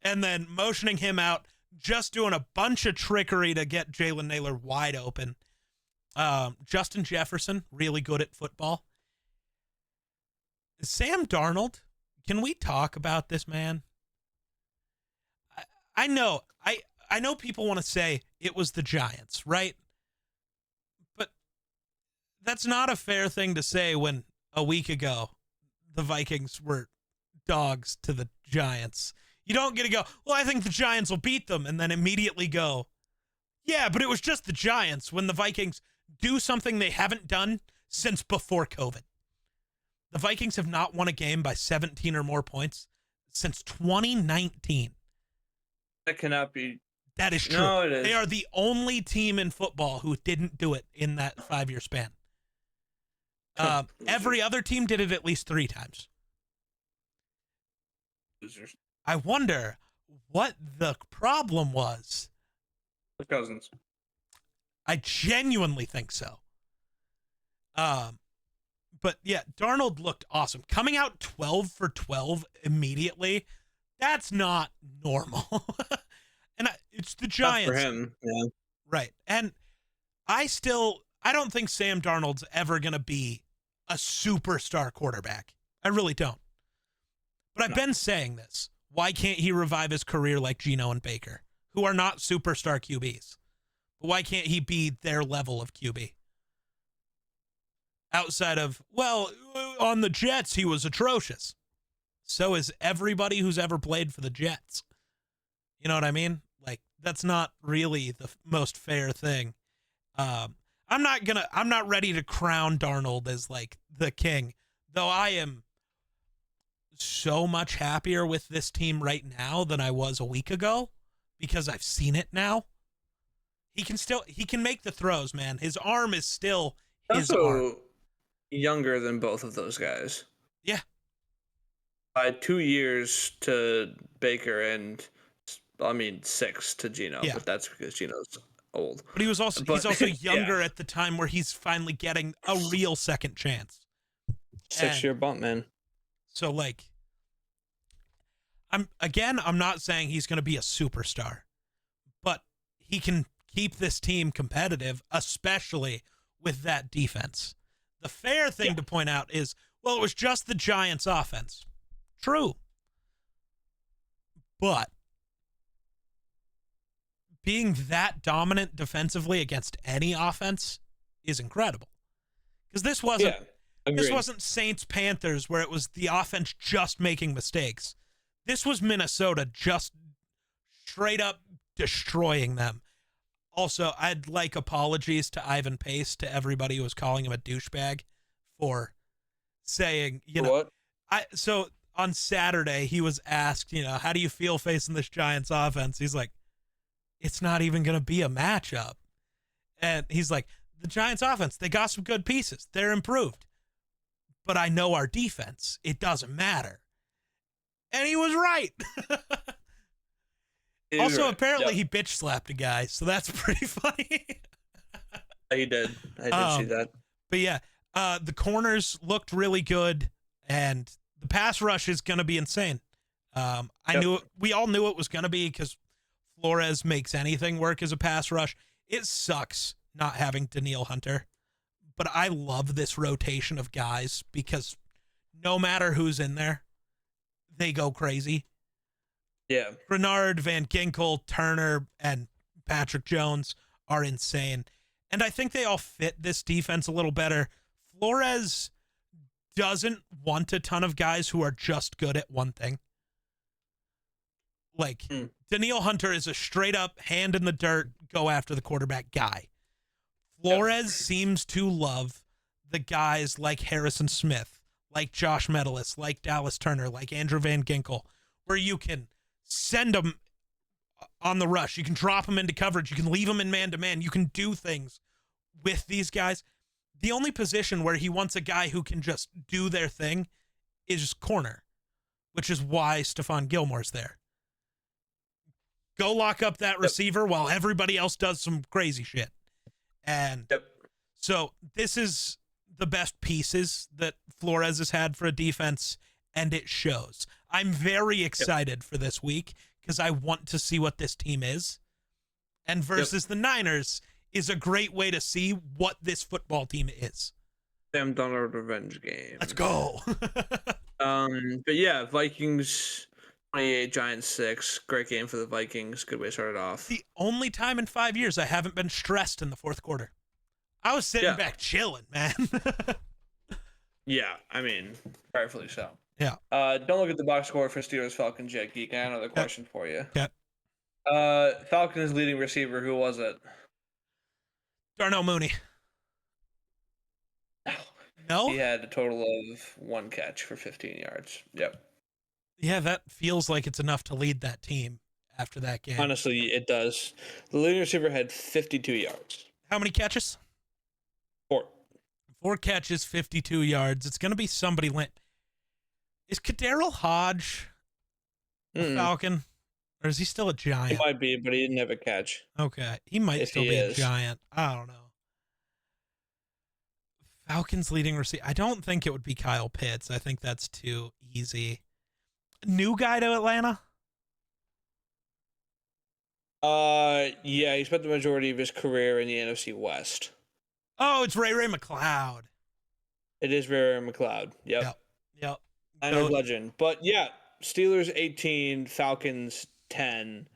and then motioning him out, just doing a bunch of trickery to get Jalen Naylor wide open. Justin Jefferson, really good at football. Sam Darnold, can we talk about this man? I know people want to say it was the Giants, right? But that's not a fair thing to say when a week ago the Vikings were dogs to the Giants. You don't get to go, well, I think the Giants will beat them, and then immediately go, yeah, but it was just the Giants, when the Vikings do something they haven't done since before COVID. The Vikings have not won a game by 17 or more points since 2019. That cannot be. That is true. No, it is. They are the only team in football who didn't do it in that 5-year span. Every other team did it at least 3 times. Losers. I wonder what the problem was. The Cousins. I genuinely think so. But yeah, Darnold looked awesome. Coming out 12 for 12 immediately, that's not normal. And it's the Giants. Not for him, yeah. Right. And I don't think Sam Darnold's ever going to be a superstar quarterback. I really don't. But I've been saying this. Why can't he revive his career like Geno and Baker, who are not superstar QBs? But why can't he be their level of QB? Outside of, well, on the Jets, he was atrocious. So is everybody who's ever played for the Jets. You know what I mean? Like, that's not really the most fair thing. I'm not ready to crown Darnold as like the king, though I am so much happier with this team right now than I was a week ago because I've seen it now. He can make the throws, man. His arm is still his arm. Younger than both of those guys. Yeah. By 2 years to Baker and 6 to Geno, but that's because Geno's old. But he's also younger at the time where he's finally getting a real second chance. 6-year bump, man. So like, I'm not saying he's going to be a superstar, but he can keep this team competitive, especially with that defense. The fair thing to point out is, well, it was just the Giants' offense. True. But being that dominant defensively against any offense is incredible. Because this wasn't Saints-Panthers where it was the offense just making mistakes. This was Minnesota just straight up destroying them. Also, I'd like apologies to Ivan Pace, to everybody who was calling him a douchebag for saying, what? So on Saturday, he was asked, how do you feel facing this Giants offense? He's like, it's not even going to be a matchup. And he's like, the Giants offense, they got some good pieces. They're improved. But I know our defense. It doesn't matter. And he was right. Also, apparently he bitch slapped a guy, so that's pretty funny. He did. I did see that. But yeah, the corners looked really good, and the pass rush is going to be insane. We all knew it was going to be because Flores makes anything work as a pass rush. It sucks not having Danielle Hunter, but I love this rotation of guys because no matter who's in there, they go crazy. Yeah. Bernard, Van Ginkel, Turner, and Patrick Jones are insane. And I think they all fit this defense a little better. Flores doesn't want a ton of guys who are just good at one thing. Like, Danielle Hunter is a straight-up, hand in the dirt, go after the quarterback guy. Flores seems to love the guys like Harrison Smith, like Josh Metellus, like Dallas Turner, like Andrew Van Ginkel, where you can send them on the rush. You can drop them into coverage. You can leave them in man-to-man. You can do things with these guys. The only position where he wants a guy who can just do their thing is corner, which is why Stephon Gilmore's there. Go lock up that receiver while everybody else does some crazy shit. And so this is the best pieces that Flores has had for a defense, and it shows. I'm very excited for this week because I want to see what this team is. And versus the Niners is a great way to see what this football team is. Sam Donald revenge game. Let's go. But yeah, Vikings 28, Giants 6. Great game for the Vikings. Good way to start it off. The only time in 5 years I haven't been stressed in the fourth quarter. I was sitting back chilling, man. Yeah, I mean, rightfully so. Yeah. Don't look at the box score for Steelers Falcons yet, Geek. I have another question for you. Yeah. Falcons leading receiver, who was it? Darnell Mooney. No? He had a total of 1 catch for 15 yards. Yep. Yeah, that feels like it's enough to lead that team after that game. Honestly, it does. The leading receiver had 52 yards. How many catches? 4. 4 catches, 52 yards. It's going to be somebody. Is Kadarrell Hodge a Falcon? Or is he still a Giant? He might be, but he didn't have a catch. Okay. He might still be a Giant. I don't know. Falcons leading receiver. I don't think it would be Kyle Pitts. I think that's too easy. New guy to Atlanta? Yeah, he spent the majority of his career in the NFC West. Oh, it's Ray McLeod. It is Ray McLeod. Yep. Niners legend. But yeah, Steelers 18, Falcons 10.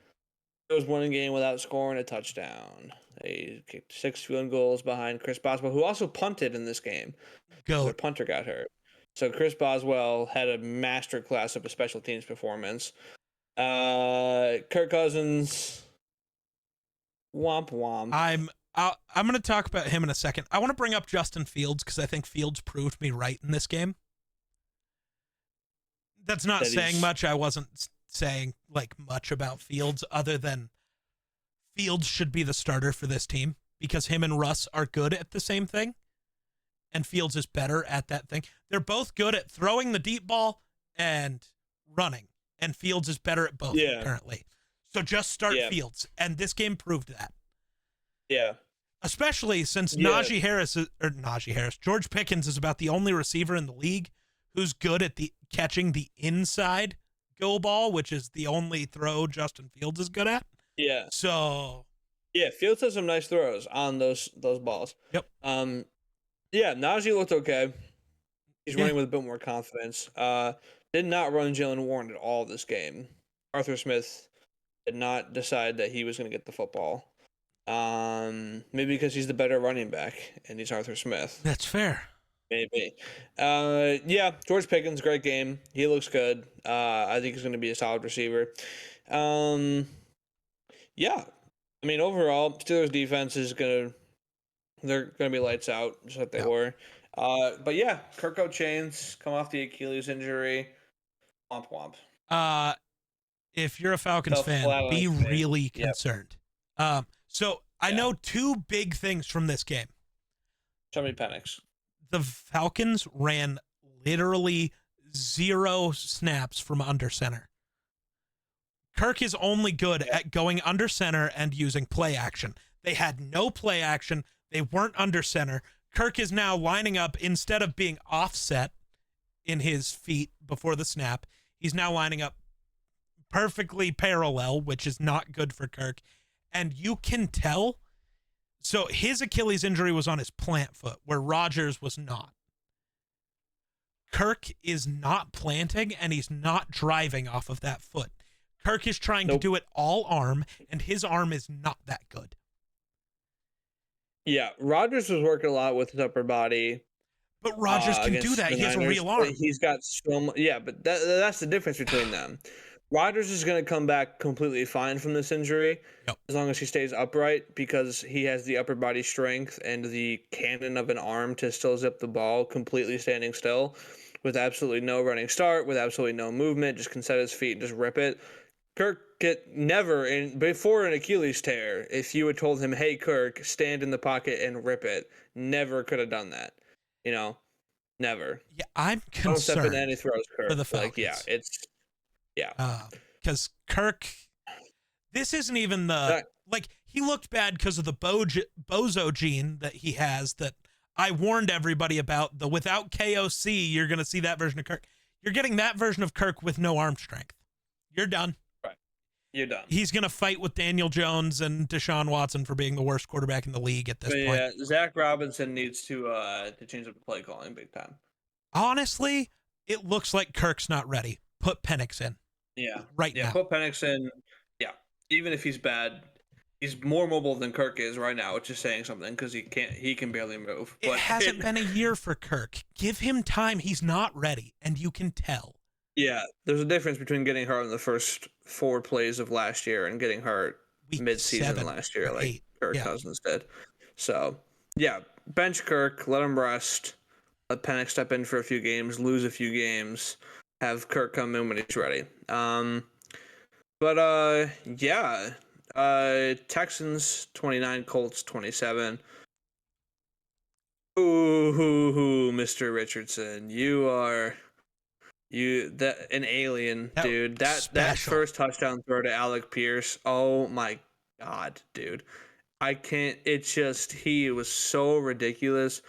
It was winning game without scoring a touchdown. They kicked 6 field goals behind Chris Boswell, who also punted in this game. The punter got hurt. So Chris Boswell had a masterclass of a special teams performance. Kirk Cousins, womp womp. I'm going to talk about him in a second. I want to bring up Justin Fields because I think Fields proved me right in this game. That's not saying much. I wasn't saying much about Fields other than Fields should be the starter for this team because him and Russ are good at the same thing. And Fields is better at that thing. They're both good at throwing the deep ball and running. And Fields is better at both currently. So just start Fields. And this game proved that. Yeah. Especially since George Pickens is about the only receiver in the league who's good at catching the inside go ball, which is the only throw Justin Fields is good at. Yeah. So. Yeah, Fields has some nice throws on those balls. Yep. Yeah, Najee looked okay. He's running with a bit more confidence. Did not run Jalen Warren at all this game. Arthur Smith did not decide that he was going to get the football. Maybe because he's the better running back, and he's Arthur Smith. That's fair. Maybe. Yeah, George Pickens, great game. He looks good. I think he's going to be a solid receiver. Yeah. I mean, overall, Steelers defense is they're going to be lights out, just like they were. But yeah, Kirko Chains come off the Achilles injury. Womp womp. If you're a Falcons fan, be really concerned. So I know two big things from this game. Show me Penix. The Falcons ran literally 0 snaps from under center. Kirk is only good at going under center and using play action. They had no play action. They weren't under center. Kirk is now lining up, instead of being offset in his feet before the snap, he's now lining up perfectly parallel, which is not good for Kirk. And you can tell. So his Achilles injury was on his plant foot, where Rodgers was not. Kirk is not planting, and he's not driving off of that foot. Kirk is trying to do it all arm, and his arm is not that good. Yeah, Rodgers was working a lot with his upper body. But Rodgers can do that. He has a real arm. He's got so much. Yeah, but that's the difference between them. Rodgers is going to come back completely fine from this injury, as long as he stays upright, because he has the upper body strength and the cannon of an arm to still zip the ball completely standing still, with absolutely no running start, with absolutely no movement, just can set his feet and just rip it. Kirk before an Achilles tear, if you had told him, hey, Kirk, stand in the pocket and rip it, never could have done that. Never. Yeah, I'm concerned. Don't step in any throws, Kirk. For the Falcons. Because Kirk, this isn't even he looked bad because of the bozo gene that he has that I warned everybody about. Without KOC, you're going to see that version of Kirk. You're getting that version of Kirk with no arm strength. You're done. You're done. He's going to fight with Daniel Jones and Deshaun Watson for being the worst quarterback in the league at this point. Yeah, Zach Robinson needs to change up the play calling big time. Honestly, it looks like Kirk's not ready. Put Penix in. Yeah. Right now. Put Penix in. Yeah. Even if he's bad, he's more mobile than Kirk is right now, which is saying something because he can barely move. It hasn't been a year for Kirk. Give him time. He's not ready, and you can tell. Yeah, there's a difference between getting hurt in the first 4 plays of last year and getting hurt mid-season last year, like Kirk Cousins did. So, yeah, bench Kirk, let him rest, let Penix step in for a few games, lose a few games, have Kirk come in when he's ready. Texans 29, Colts 27. Ooh, Mr. Richardson, an alien, dude. That first touchdown throw to Alec Pierce. Oh my God, dude. I can't. It's just, he was so ridiculous.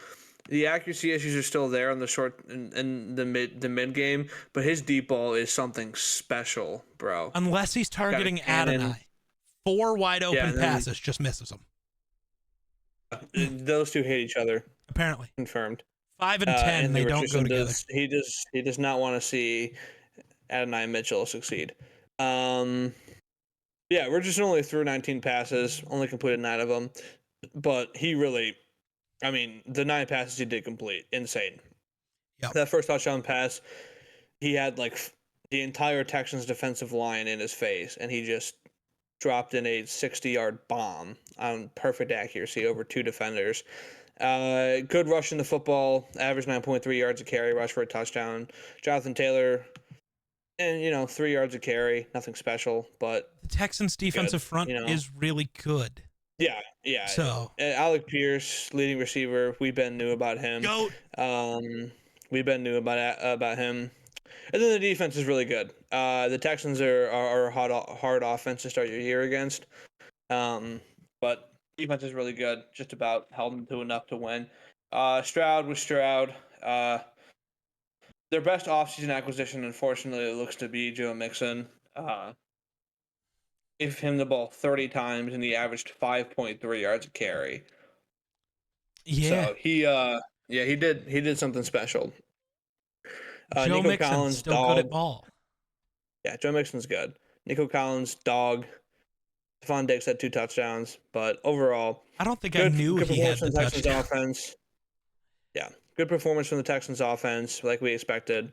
The accuracy issues are still there on the short and the mid game, but his deep ball is something special, bro. Unless he's targeting Adonai, 4 wide open passes, just misses him. Those two hate each other. Apparently, confirmed. 5 and 10, they don't go together. He does not want to see Adonai Mitchell succeed. Richardson only threw 19 passes, only completed 9 of them, but he really, the 9 passes he did complete, insane. Yep. That first touchdown pass, he had the entire Texans defensive line in his face, and he just dropped in a 60-yard bomb on perfect accuracy over 2 defenders. Good rushing the football, average 9.3 yards a carry, rush for a touchdown. Jonathan Taylor, and 3 yards a carry, nothing special, but the Texans' defensive front is really good. Yeah. So Alec Pierce, leading receiver, knew about him. Goat. Knew about him, and then the defense is really good. The Texans are a hard offense to start your year against, but defense is really good. Just about held them to enough to win. Stroud was Stroud. Their best offseason acquisition, unfortunately, looks to be Joe Mixon. Gave him the ball 30 times, and he averaged 5.3 yards a carry. Yeah. So he did something special. Joe Nico Mixon's Collins, still dog. good at ball. Yeah, Joe Mixon's good. Nico Collins, dog. Stephon Diggs had 2 touchdowns, but overall, I don't think I knew he had the touchdown. Offense. Yeah, good performance from the Texans offense, like we expected.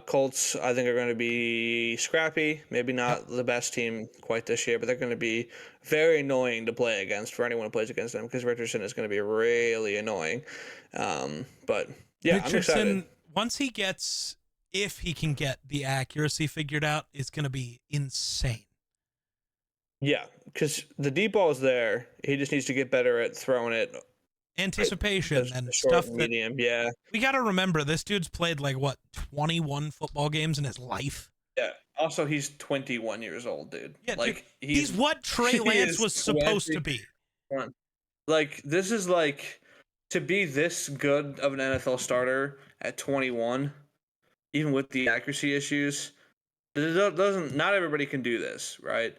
Colts, I think, are going to be scrappy. Maybe not the best team quite this year, but they're going to be very annoying to play against for anyone who plays against them, because Richardson is going to be really annoying. But yeah, Richardson, I'm excited. If he can get the accuracy figured out, is going to be insane. Yeah, because the deep ball is there. He just needs to get better at throwing it. Anticipation The and short stuff and that medium. Yeah. we got to remember. This dude's played like what 21 football games in his life. Yeah. Also, he's 21 years old, dude. Yeah, dude, Like he's what Trey he Lance is was supposed to 21. be. Like this is like to be this good of an NFL starter at 21, even with the accuracy issues. It doesn't. Not everybody can do this, right?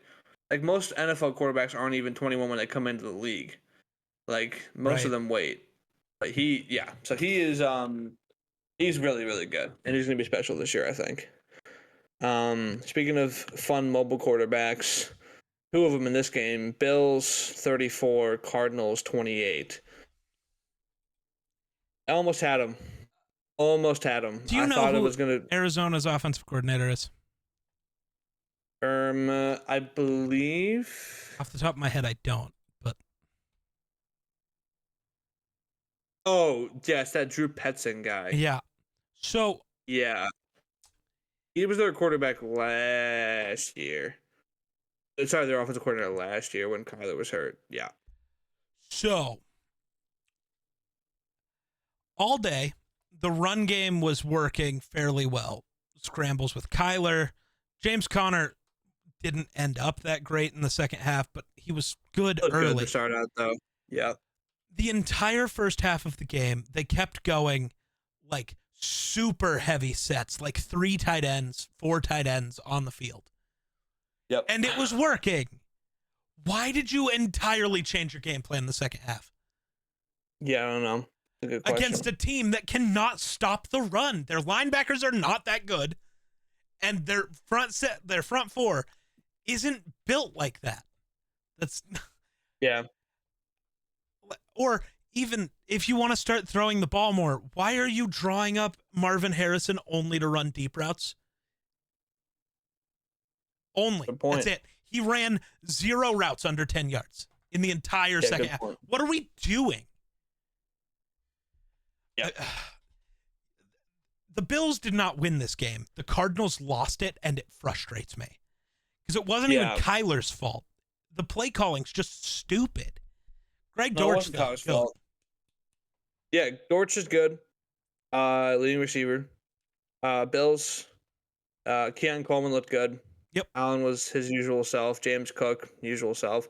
Like most NFL quarterbacks aren't even 21 when they come into the league. Like most of Right. them wait. But yeah. So he is he's really really good, and he's gonna be special this year, I think. Speaking of fun mobile quarterbacks, two of them in this game: Bills 34, Cardinals 28. I almost had him. Almost had him. Do you I know thought it who was gonna. Arizona's offensive coordinator is? I believe. Off the top of my head, I don't. But Oh yes, that Drew Petzing guy. yeah. So Yeah, he was their quarterback last year. Sorry, their offensive coordinator last year when Kyler was hurt. Yeah. So all day, the run game was working fairly well. Scrambles with Kyler. James Conner didn't end up that great in the second half, but he was good Looked early. good to start out though. Yeah. The entire first half of the game, they kept going like super heavy sets, like 3 tight ends, 4 tight ends on the field. Yep. And it was working. Why did you entirely change your game plan in the second half? Yeah, I don't know. A good question. Against a team that cannot stop the run. Their linebackers are not that good, and their front four isn't built like that. That's Yeah. Or even if you want to start throwing the ball more, why are you drawing up Marvin Harrison only to run deep routes? Only. Good point. That's it. He ran 0 routes under 10 yards in the entire second half. Point. What are we doing? Yeah. The Bills did not win this game. The Cardinals lost it, and it frustrates me. Because it wasn't even Kyler's fault. The play calling's just stupid. Greg Dortch, Kyler's fault. Yeah, Dortch is good. Leading receiver. Bills. Keon Coleman looked good. Yep. Allen was his usual self. James Cook, usual self.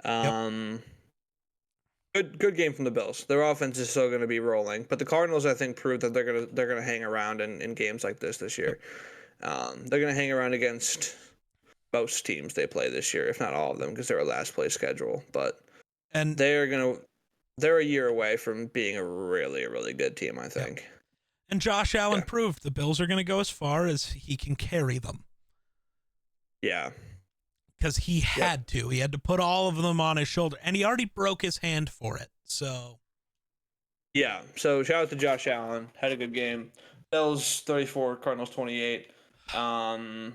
Good game from the Bills. Their offense is still going to be rolling, but the Cardinals, I think, proved that they're gonna hang around in games like this year. They're going to hang around against most teams they play this year, if not all of them, because they're a last place schedule. But they're a year away from being a really good team, I think. Yep. And Josh Allen proved the Bills are going to go as far as he can carry them. Yeah. Because he had to. He had to put all of them on his shoulder. And he already broke his hand for it. So. Yeah. So shout out to Josh Allen. Had a good game. Bills 34, Cardinals 28. Glad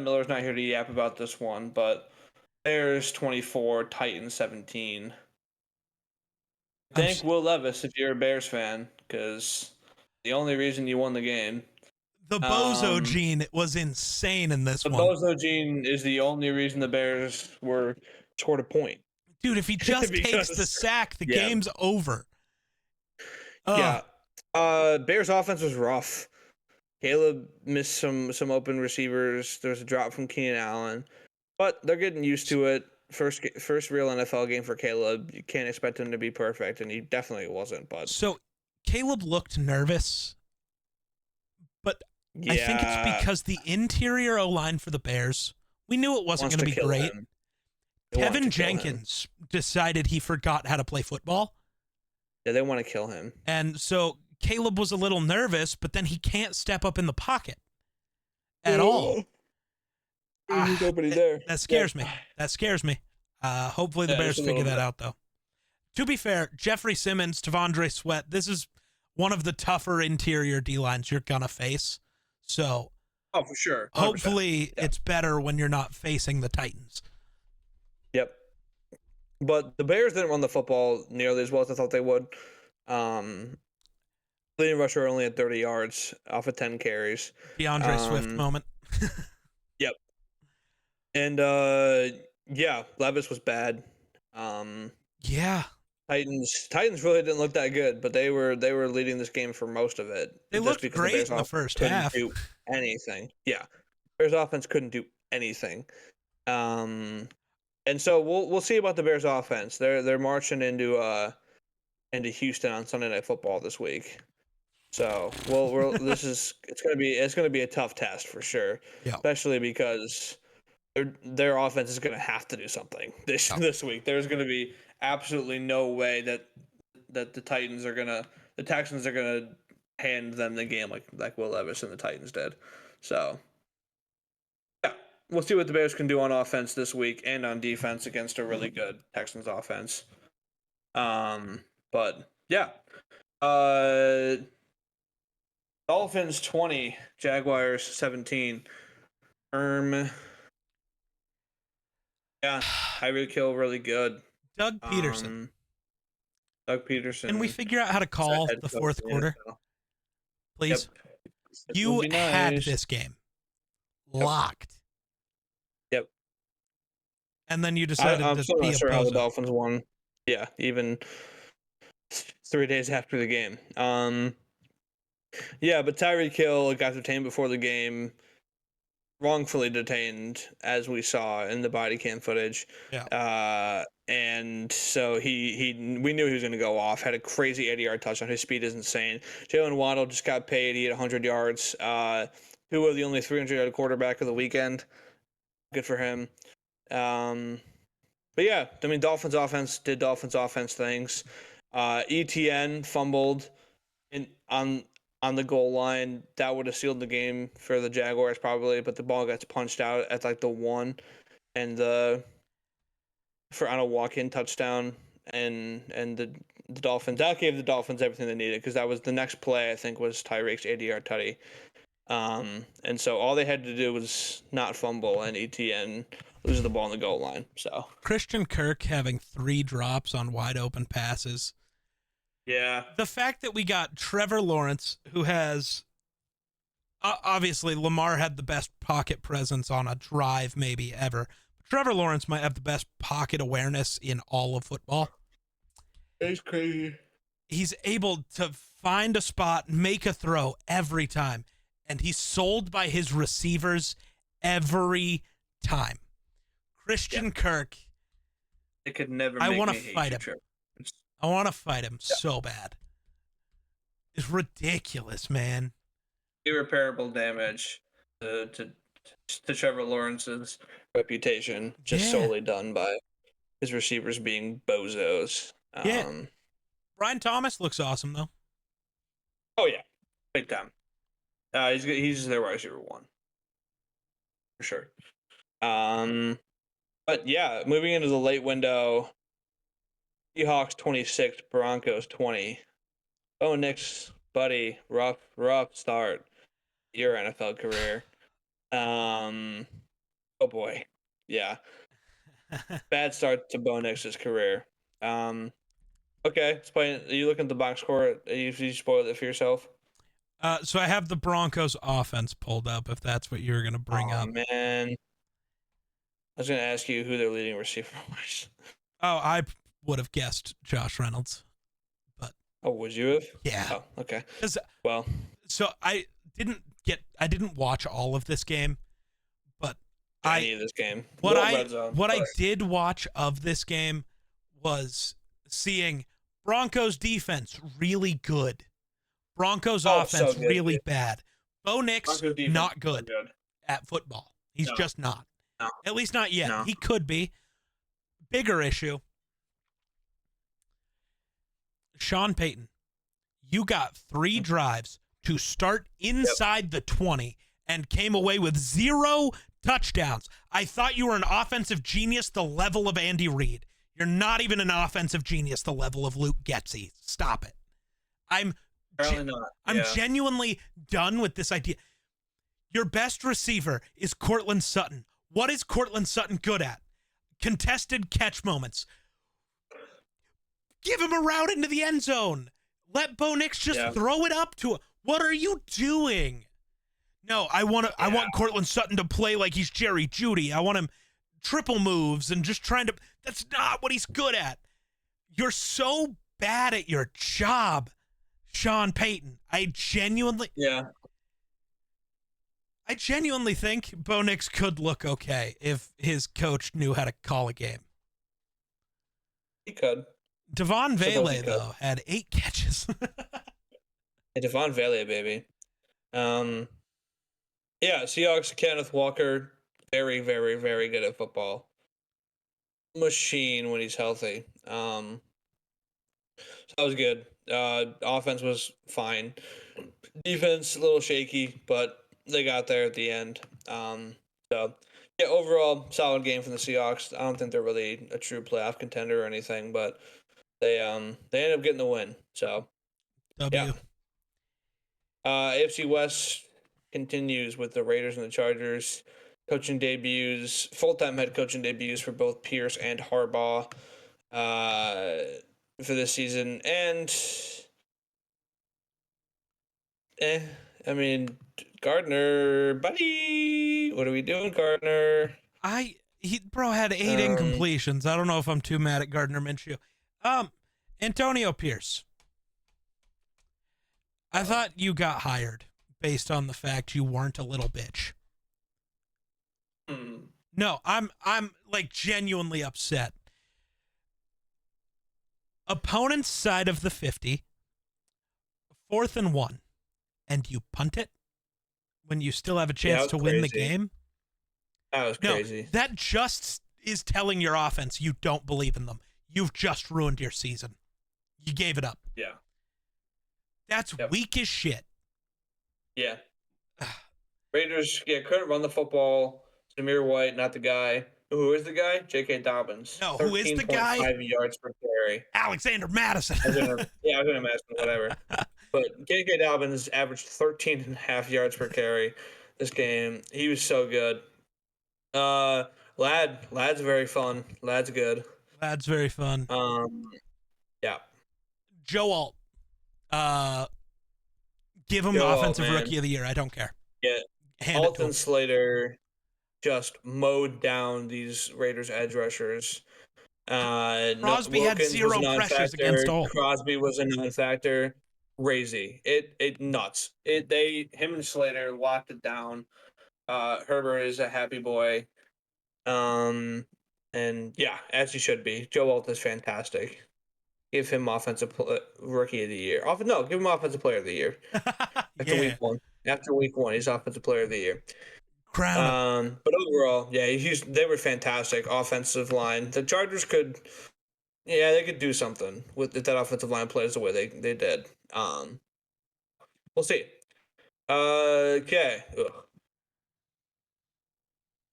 Miller's not here to yap about this one, but Bears 24, Titans 17. Thank Will Levis if you're a Bears fan, because the only reason you won the game. The Bozo gene was insane in this one. The Bozo gene is the only reason the Bears scored a point. Dude, if he just takes the sack, the game's over. Bears offense was rough. Caleb missed some open receivers. There was a drop from Keenan Allen, but they're getting used to it. First real NFL game for Caleb. You can't expect him to be perfect, and he definitely wasn't. But so Caleb looked nervous, but I think it's because the interior O-line for the Bears, we knew it wasn't going to be great. Kevin Jenkins decided he forgot how to play football. Yeah, they want to kill him. And so Caleb was a little nervous, but then he can't step up in the pocket at all. There's nobody there. That scares me. That scares me. Hopefully the Bears figure that out, though. To be fair, Jeffrey Simmons, Tavondre Sweat, this is one of the tougher interior D-lines you're going to face. So, for sure. 100%. Hopefully it's better when you're not facing the Titans. Yep. But the Bears didn't run the football nearly as well as I thought they would. Leading rusher only at 30 yards off of 10 carries. DeAndre Swift moment. Yep. And yeah, Levis was bad. Yeah. Titans really didn't look that good, but they were leading this game for most of it. They Just looked because the great Bears in the offense first couldn't half. do anything. Yeah, Bears offense couldn't do anything. And so we'll see about the Bears offense. They're marching into Houston on Sunday Night Football this week. So it's gonna be a tough test for sure, Yeah. especially because their offense is gonna have to do something this week. There's gonna be absolutely no way that the Texans are gonna hand them the game like Will Levis and the Titans did. So yeah, we'll see what the Bears can do on offense this week and on defense against a really good Texans offense. But yeah, uh, Dolphins 20, Jaguars 17. Yeah, Tyreek Hill really good. Doug Peterson. Doug Peterson. Can we figure out how to call the fourth quarter? Please. Yep. You had nice. this game locked. Yep. And then you decided I'm to still be not a sure how the bozo. Dolphins won. Yeah, even 3 days after the game. Yeah, but Tyreek Hill got detained before the game, wrongfully detained, as we saw in the body cam footage. Yeah. And so we knew he was going to go off. Had a crazy 80-yard touchdown. His speed is insane. Jalen Waddle just got paid. He had 100 yards. Who was the only 300-yard quarterback of the weekend? Good for him. But yeah, I mean, Dolphins offense did Dolphins offense things. ETN fumbled on the goal line. That would have sealed the game for the Jaguars probably, but the ball gets punched out at like the 1 and on a walk-in touchdown, and the Dolphins, that gave the Dolphins everything they needed, because that was the next play, I think, was Tyreek's 80-yard tutty. And so all they had to do was not fumble, and ETN loses the ball on the goal line. So Christian Kirk having 3 drops on wide open passes. Yeah. The fact that we got Trevor Lawrence, who has obviously Lamar had the best pocket presence on a drive maybe ever. Trevor Lawrence might have the best pocket awareness in all of football. It's crazy. He's able to find a spot, make a throw every time, and he's sold by his receivers every time. Christian Kirk. It could never. I want to fight him. I want to fight him so bad. It's ridiculous, man. Irreparable damage to Trevor Lawrence's reputation, just solely done by his receivers being bozos. Brian Thomas looks awesome though. Oh yeah, big time. He's their wide receiver 1 for sure. But yeah, moving into the late window. Seahawks 26, Broncos 20. Oh, Nick's buddy, rough start your NFL career. Oh boy, yeah, bad start to Bo Nix's career. Okay, are you looking at the box score? You spoiled it for yourself. So I have the Broncos offense pulled up, if that's what you were going to bring up. Man, I was going to ask you who their leading receiver was. Oh, I would have guessed Josh Reynolds, but would you have? Yeah. Oh, okay. Well, so I didn't watch all of this game, but any of this game. What I did watch of this game was seeing Broncos defense really good, Broncos offense really bad. Bo Nix not good at football. He's just not. No. At least not yet. No. He could be. Bigger issue. Sean Payton, you got 3 drives to start inside the 20 and came away with 0 touchdowns. I thought you were an offensive genius the level of Andy Reid. You're not even an offensive genius the level of Luke Getsy. Stop it. I'm genuinely done with this idea. Your best receiver is Courtland Sutton. What is Courtland Sutton good at? Contested catch moments. Give him a route into the end zone. Let Bo Nix just throw it up to him. What are you doing? No, I want Courtland Sutton to play like he's Jerry Jeudy. I want him triple moves and just trying to. That's not what he's good at. You're so bad at your job, Sean Payton. I genuinely think Bo Nix could look okay if his coach knew how to call a game. He could. Devon Vele, though, had 8 catches. Hey, Devon Vele, baby. Yeah, Seahawks, Kenneth Walker, very, very, very good at football. Machine when he's healthy. So that was good. Offense was fine. Defense, a little shaky, but they got there at the end. So, yeah, overall, solid game from the Seahawks. I don't think they're really a true playoff contender or anything, but they ended up getting the win. So, W. yeah. AFC West continues with the Raiders and the Chargers. Coaching debuts, full-time head coaching debuts for both Pierce and Harbaugh for this season. And, I mean, Gardner, buddy, what are we doing, Gardner? Bro had 8 incompletions. I don't know if I'm too mad at Gardner Minshew. Antonio Pierce. I thought you got hired based on the fact you weren't a little bitch. No, I'm like genuinely upset. Opponent's side of the 50, 4th and 1, and you punt it when you still have a chance to win the game. That was crazy. No, that just is telling your offense you don't believe in them. You've just ruined your season. You gave it up. Yeah. That's weak as shit. Yeah. Raiders, couldn't run the football. Zamir White, not the guy. Who is the guy? J.K. Dobbins. No, who is the guy? 13.5 yards per carry. Alexander Madison. I was gonna imagine, whatever. But J.K. Dobbins averaged 13.5 yards per carry this game. He was so good. Lad's very fun. Lad's good. Lad's very fun. Yeah. Joe Alt. Give him offensive rookie of the year. I don't care. Yeah. Hand Alt and Slater just mowed down these Raiders edge rushers. Crosby had 0 pressures against Alt. Crosby was a non-factor. Crazy. It nuts. Him and Slater locked it down. Herbert is a happy boy. And yeah, as he should be. Joe Alt is fantastic. Give him offensive rookie of the year. Give him offensive player of the year. After week one, he's offensive player of the year. Crown. But overall, they were fantastic offensive line. The Chargers could do something with if that offensive line plays the way they did. We'll see. Okay. Ugh.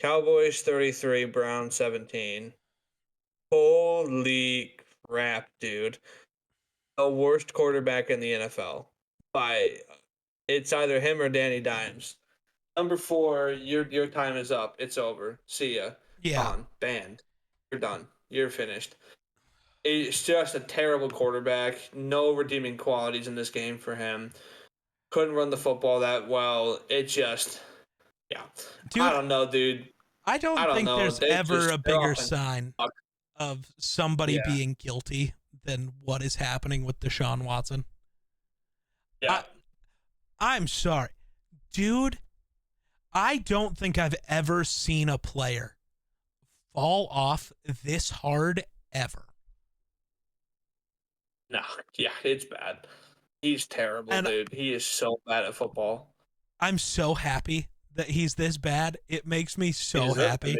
Cowboys 33, Browns 17. Holy crap, dude. The worst quarterback in the NFL. It's either him or Danny Dimes. Number 4, your time is up. It's over. See ya. Yeah. On. Banned. You're done. You're finished. It's just a terrible quarterback. No redeeming qualities in this game for him. Couldn't run the football that well. It just, dude, I don't know, dude. I don't think there's ever a bigger sign of somebody being guilty than what is happening with Deshaun Watson. Yeah. I'm sorry. Dude, I don't think I've ever seen a player fall off this hard ever. No, it's bad. He's terrible, dude. He is so bad at football. I'm so happy that he's this bad. It makes me so happy.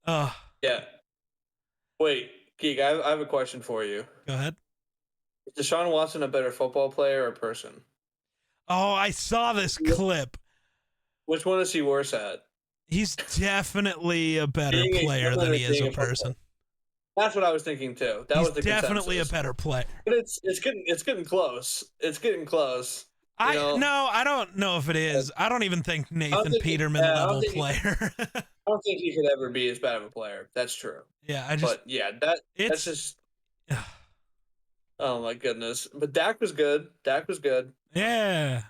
Yeah. Wait, Geek, I have a question for you. Go ahead. Is Deshaun Watson a better football player or person? Oh, I saw this clip. Which one is he worse at? He's definitely a better player than he is a person. That's what I was thinking too. He's definitely a better player. But it's getting close. It's getting close. I don't know if it is. I don't even think Nathan Peterman level player. I don't think he could ever be as bad of a player. That's true. Yeah, that's just. Oh my goodness! But Dak was good. Yeah.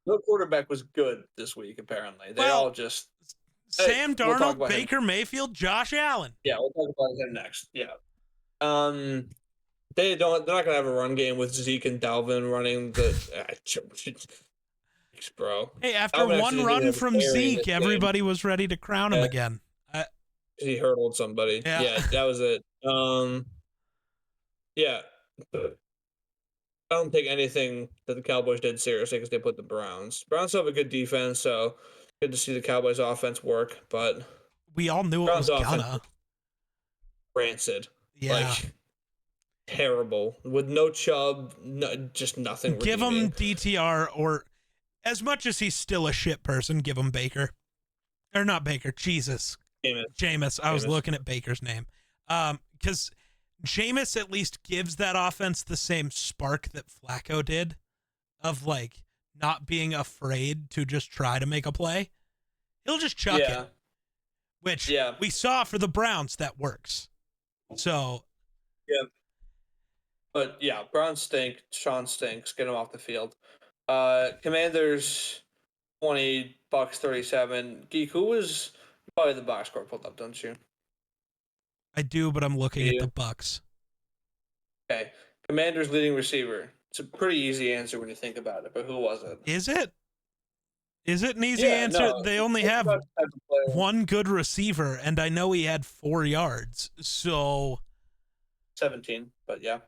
No quarterback was good this week. Apparently, they all just. Sam we'll talk Darnold, about him. Baker Mayfield, Josh Allen. Yeah, we'll talk about him next. Yeah. They're not gonna have a run game with Zeke and Dalvin running the. Bro. Hey, after Dalvin one actually didn't even run have a from carry in this Zeke, game. everybody was ready to crown him again. He hurdled somebody. Yeah, that was it. Yeah. I don't take anything that the Cowboys did seriously because they put the Browns. Browns have a good defense, so good to see the Cowboys' offense work. But we all knew Browns it was offense gonna. rancid, Yeah. like terrible with no Chubb, just nothing. Give him redeeming. DTR, or as much as he's still a shit person, give him Baker. Or not Baker, Jesus. Jameis. I was looking at Baker's name. Because Jameis at least gives that offense the same spark that Flacco did of like not being afraid to just try to make a play. He'll just chuck it. Which we saw for the Browns that works. So yeah. But yeah, Browns stink. Sean stinks. Get him off the field. Commanders 20, Bucks 37. Geek, who was probably the box score pulled up, don't you? I do, but I'm looking at the Bucks. Okay. Commanders leading receiver. It's a pretty easy answer when you think about it, but who was it? Is it? Is it an easy answer? No, they only have one good receiver, and I know he had 4 yards. So 17, but yeah.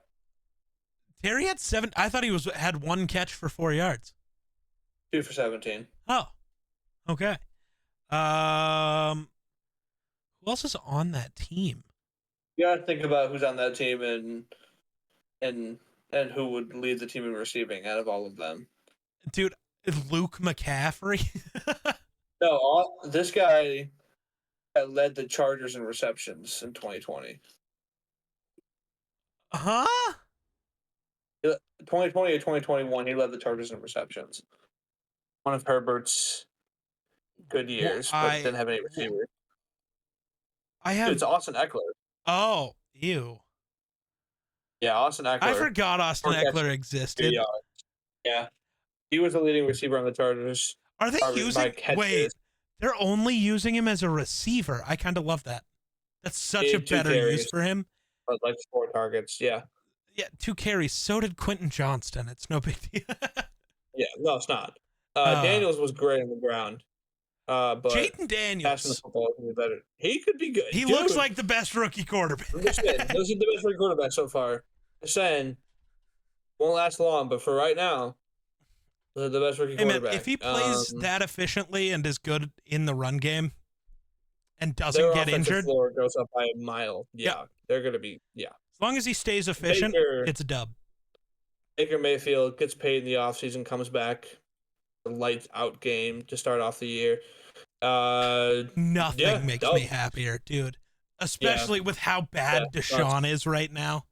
Terry had 7. I thought he had 1 catch for 4 yards. 2 for 17. Oh, okay. Who else is on that team? You gotta think about who's on that team and who would lead the team in receiving out of all of them. Dude, Luke McCaffrey. No, this guy led the Chargers in receptions in 2020. Huh? 2020 or 2021, he led the Chargers in receptions. One of Herbert's good years, but didn't have any receivers. It's Austin Eckler. Oh, ew. Yeah, Austin Eckler. I forgot Austin Eckler existed. Yeah. He was the leading receiver on the Chargers. Are they using... Wait, they're only using him as a receiver. I kind of love that. That's such a better use for him. But like 4 targets, yeah. Yeah, 2 carries. So did Quentin Johnston. It's no big deal. Yeah, no, it's not. Daniels was great on the ground. But Jayden Daniels. passing the football is better. He could be good. He looks like the best rookie quarterback. I'm just saying, those are the best rookie quarterback so far. Just saying, won't last long, but for right now, they're the best rookie quarterback. Man, if he plays that efficiently and is good in the run game and doesn't get injured, their floor goes up by a mile. Yeah, they're gonna be. Yeah, as long as he stays efficient, it's a dub. Baker Mayfield gets paid in the offseason, comes back, a lights out game to start off the year. Nothing makes me happier, dude. Especially with how bad Deshaun is right now.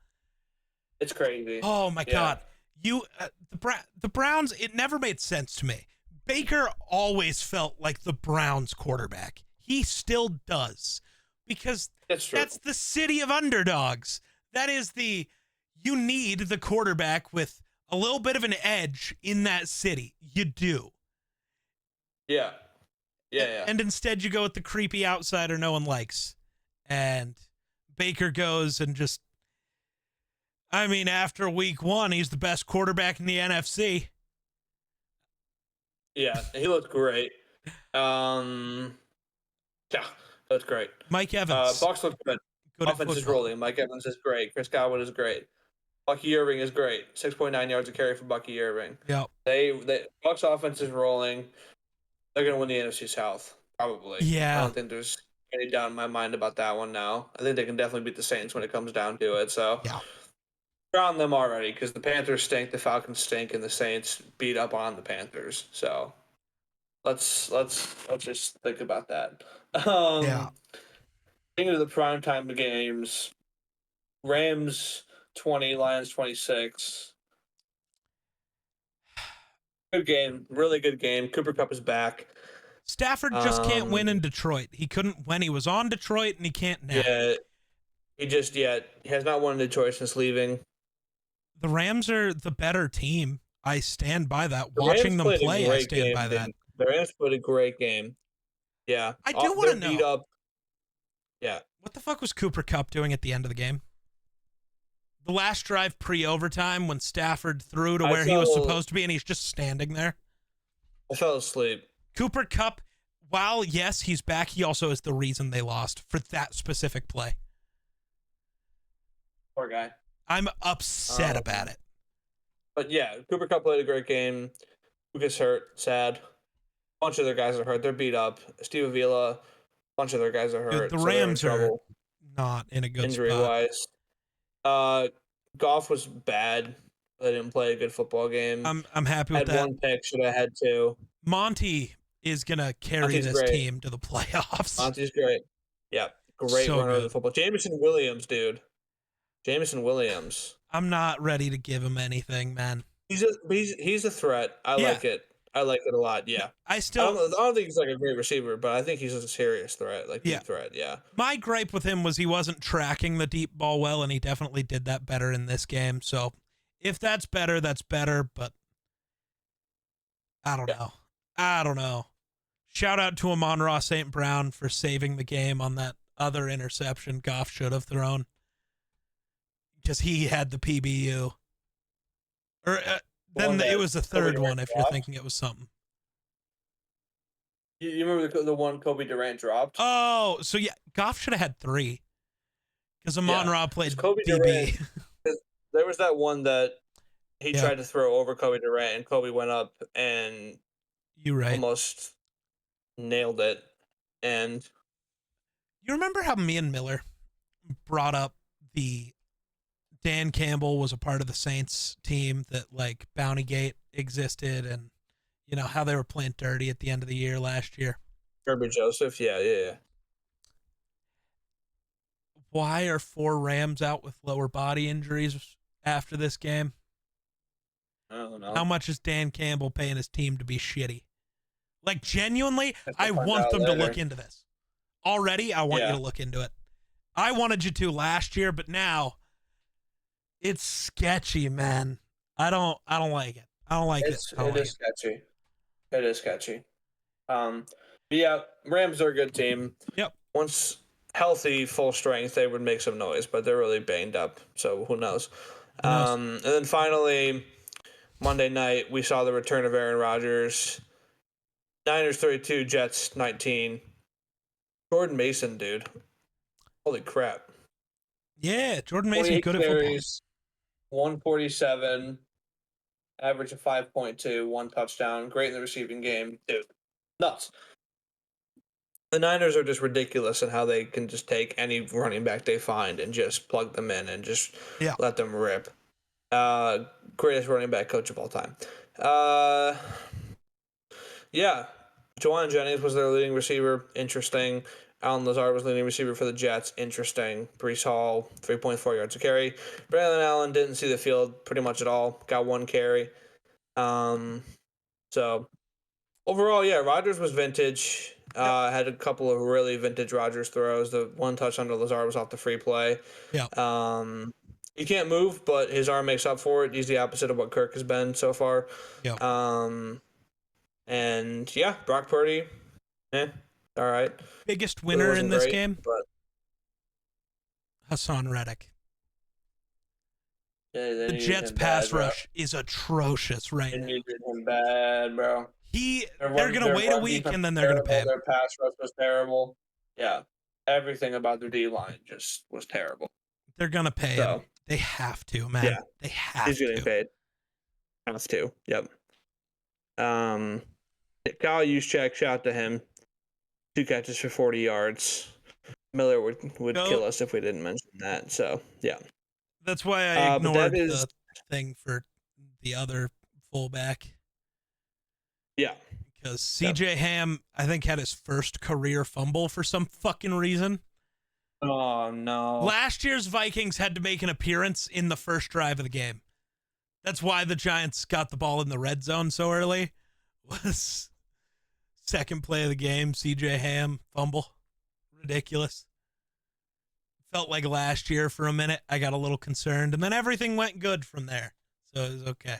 It's crazy. Oh my God. The Browns, it never made sense to me. Baker always felt like the Browns quarterback. He still does. Because that's the city of underdogs. That is you need the quarterback with a little bit of an edge in that city. You do. Yeah. Yeah. And instead you go with the creepy outsider no one likes. And Baker goes and just, I mean, after week 1, he's the best quarterback in the NFC. Yeah, he looked great. Yeah, that's great. Mike Evans. Bucks look good. Offense is rolling. Mike Evans is great. Chris Godwin is great. Bucky Irving is great. 6.9 yards a carry for Bucky Irving. Yeah. They Bucks offense is rolling. They're gonna win the NFC South, probably. Yeah. I don't think there's any doubt in my mind about that one now. I think they can definitely beat the Saints when it comes down to it. So yeah. We're on them already because the Panthers stink, the Falcons stink, and the Saints beat up on the Panthers. So let's just think about that. Getting to the primetime games, Rams 20, Lions 26. Good game, really good game. Cooper Kupp is back. Stafford just can't win in Detroit. He couldn't when he was on Detroit, and he can't now. Yeah, he has not won in Detroit since leaving. The Rams are the better team. I stand by that. Watching them play, I stand by that. The Rams played a great game. Yeah. I do want to They're beat know. up. Yeah. What the fuck was Cooper Kupp doing at the end of the game? The last drive pre-overtime when Stafford threw to where he was supposed to be and he's just standing there. I fell asleep. Cooper Kupp, while yes, he's back, he also is the reason they lost for that specific play. Poor guy. I'm upset about it. But yeah, Cooper Kupp played a great game. Who gets hurt? Sad. A bunch of their guys are hurt. They're beat up. Steve Avila, a bunch of their guys are hurt. Dude, the so they're in Rams are trouble not in a good injury spot. wise. Goff was bad. They didn't play a good football game. I'm happy with had that. one pick, should have had two. Monty is gonna carry this team to the playoffs. Monty's great. Yeah, great runner of the football. Jameson Williams, dude. Jameson Williams. I'm not ready to give him anything, man. He's a threat. I like it. I like it a lot. Yeah. I don't think he's like a great receiver, but I think he's a serious threat, like deep threat. Yeah. My gripe with him was he wasn't tracking the deep ball well, and he definitely did that better in this game. So if that's better, that's better. But I don't know. I don't know. Shout out to Amon-Ra St. Brown for saving the game on that other interception Goff should have thrown. Because he had the PBU. Or then it was the third one if you're thinking it was something. You remember the one Kobe Durant dropped? Oh, so yeah, Goff should have had 3. Because Amon-Ra played Kobe DB. Durant, there was that one that he tried to throw over Kobe Durant, and Kobe went up and almost nailed it. And you remember how me and Miller brought up the Dan Campbell was a part of the Saints team, that like Bountygate existed, and you know how they were playing dirty at the end of the year last year? Herbert Joseph, yeah. Why are 4 Rams out with lower body injuries after this game? I don't know. How much is Dan Campbell paying his team to be shitty? Like, genuinely, I want them to look into this. Already, I want you to look into it. I wanted you to last year, but now it's sketchy, man. I don't like it. I don't like it. It is sketchy. It is sketchy. Yeah, Rams are a good team. Yep. Once healthy, full strength, they would make some noise, but they're really banged up, so who knows? And then finally, Monday night, we saw the return of Aaron Rodgers. Niners 32, Jets 19. Jordan Mason, dude. Holy crap. Yeah, Jordan Mason good at football. 147, average of 5.2, 1 touchdown. Great in the receiving game. Dude, nuts. The Niners are just ridiculous in how they can just take any running back they find and just plug them in and just let them rip. Greatest running back coach of all time. Juwan Jennings was their leading receiver. Interesting. Alan Lazard was leading receiver for the Jets. Interesting. Breece Hall, 3.4 yards a carry. Brandon Allen didn't see the field pretty much at all. Got 1 carry. So overall, Rodgers was vintage. Had a couple of really vintage Rodgers throws. The 1 touch under Lazard was off the free play. Yeah. He can't move, but his arm makes up for it. He's the opposite of what Kirk has been so far. Yeah. And Brock Purdy, all right. Biggest winner in this game? But Hassan Reddick. Yeah, the Jets' pass rush is atrocious right now. They needed him bad, bro. They're going to wait a week, and then they're going to pay him. Their pass rush was terrible. Yeah. Everything about their D-line just was terrible. They're going to pay him. They have to, man. Yeah. They have to. He's getting paid. Has to. Yep. Kyle Juszczyk, shout out to him. 2 catches for 40 yards. Miller would kill us if we didn't mention that. So, yeah. That's why I ignored the thing for the other fullback. Yeah. Because CJ Ham, I think, had his first career fumble for some fucking reason. Oh, no. Last year's Vikings had to make an appearance in the first drive of the game. That's why the Giants got the ball in the red zone so early. Was second play of the game, CJ Ham fumble. Ridiculous. Felt like last year for a minute. I got a little concerned, and then everything went good from there. So it was okay.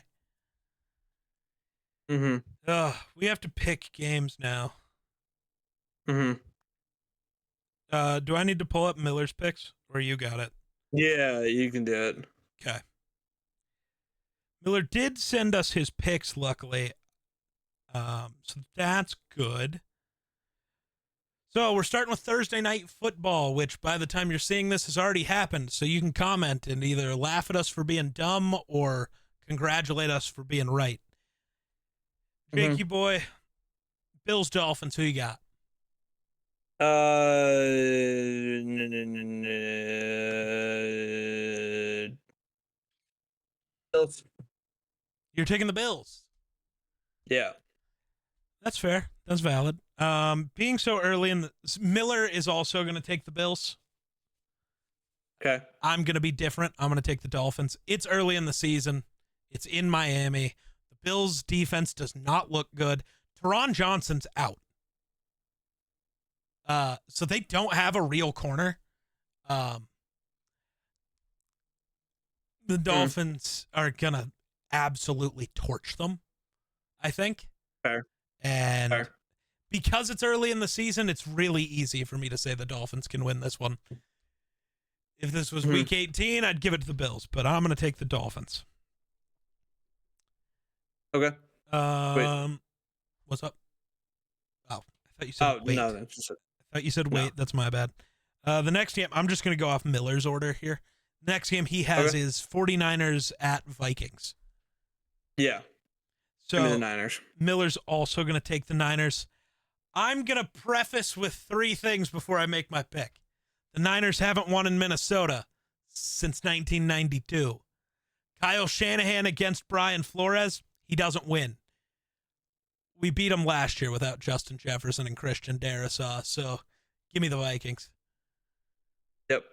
We We have to pick games now. Mm-hmm. Do I need to pull up Miller's picks, or you got it? Yeah, you can do it. Okay. Miller did send us his picks, luckily. So that's good. So we're starting with Thursday night football, which by the time you're seeing this has already happened. So you can comment and either laugh at us for being dumb or congratulate us for being right. Jakey boy, Bills Dolphins, who you got? Bills. You're taking the Bills. Yeah. That's fair. That's valid. Being so early in the Miller is also going to take the Bills. Okay. I'm going to be different. I'm going to take the Dolphins. It's early in the season. It's in Miami. The Bills' defense does not look good. Teron Johnson's out. So they don't have a real corner. The Dolphins are going to absolutely torch them, I think. Fair. And Fair. because it's early in the season, it's really easy for me to say the Dolphins can win this one. If this was week 18, I'd give it to the Bills, but I'm going to take the Dolphins. Okay. What's up? Oh, I thought you said wait. No, that's just I thought you said wait. No. That's my bad. The next game, I'm just going to go off Miller's order here. Next game he has is 49ers at Vikings. Yeah. So give me the Niners. Miller's also going to take the Niners. I'm going to preface with 3 things before I make my pick. The Niners haven't won in Minnesota since 1992. Kyle Shanahan against Brian Flores, he doesn't win. We beat him last year without Justin Jefferson and Christian Darrisaw, so give me the Vikings. Yep.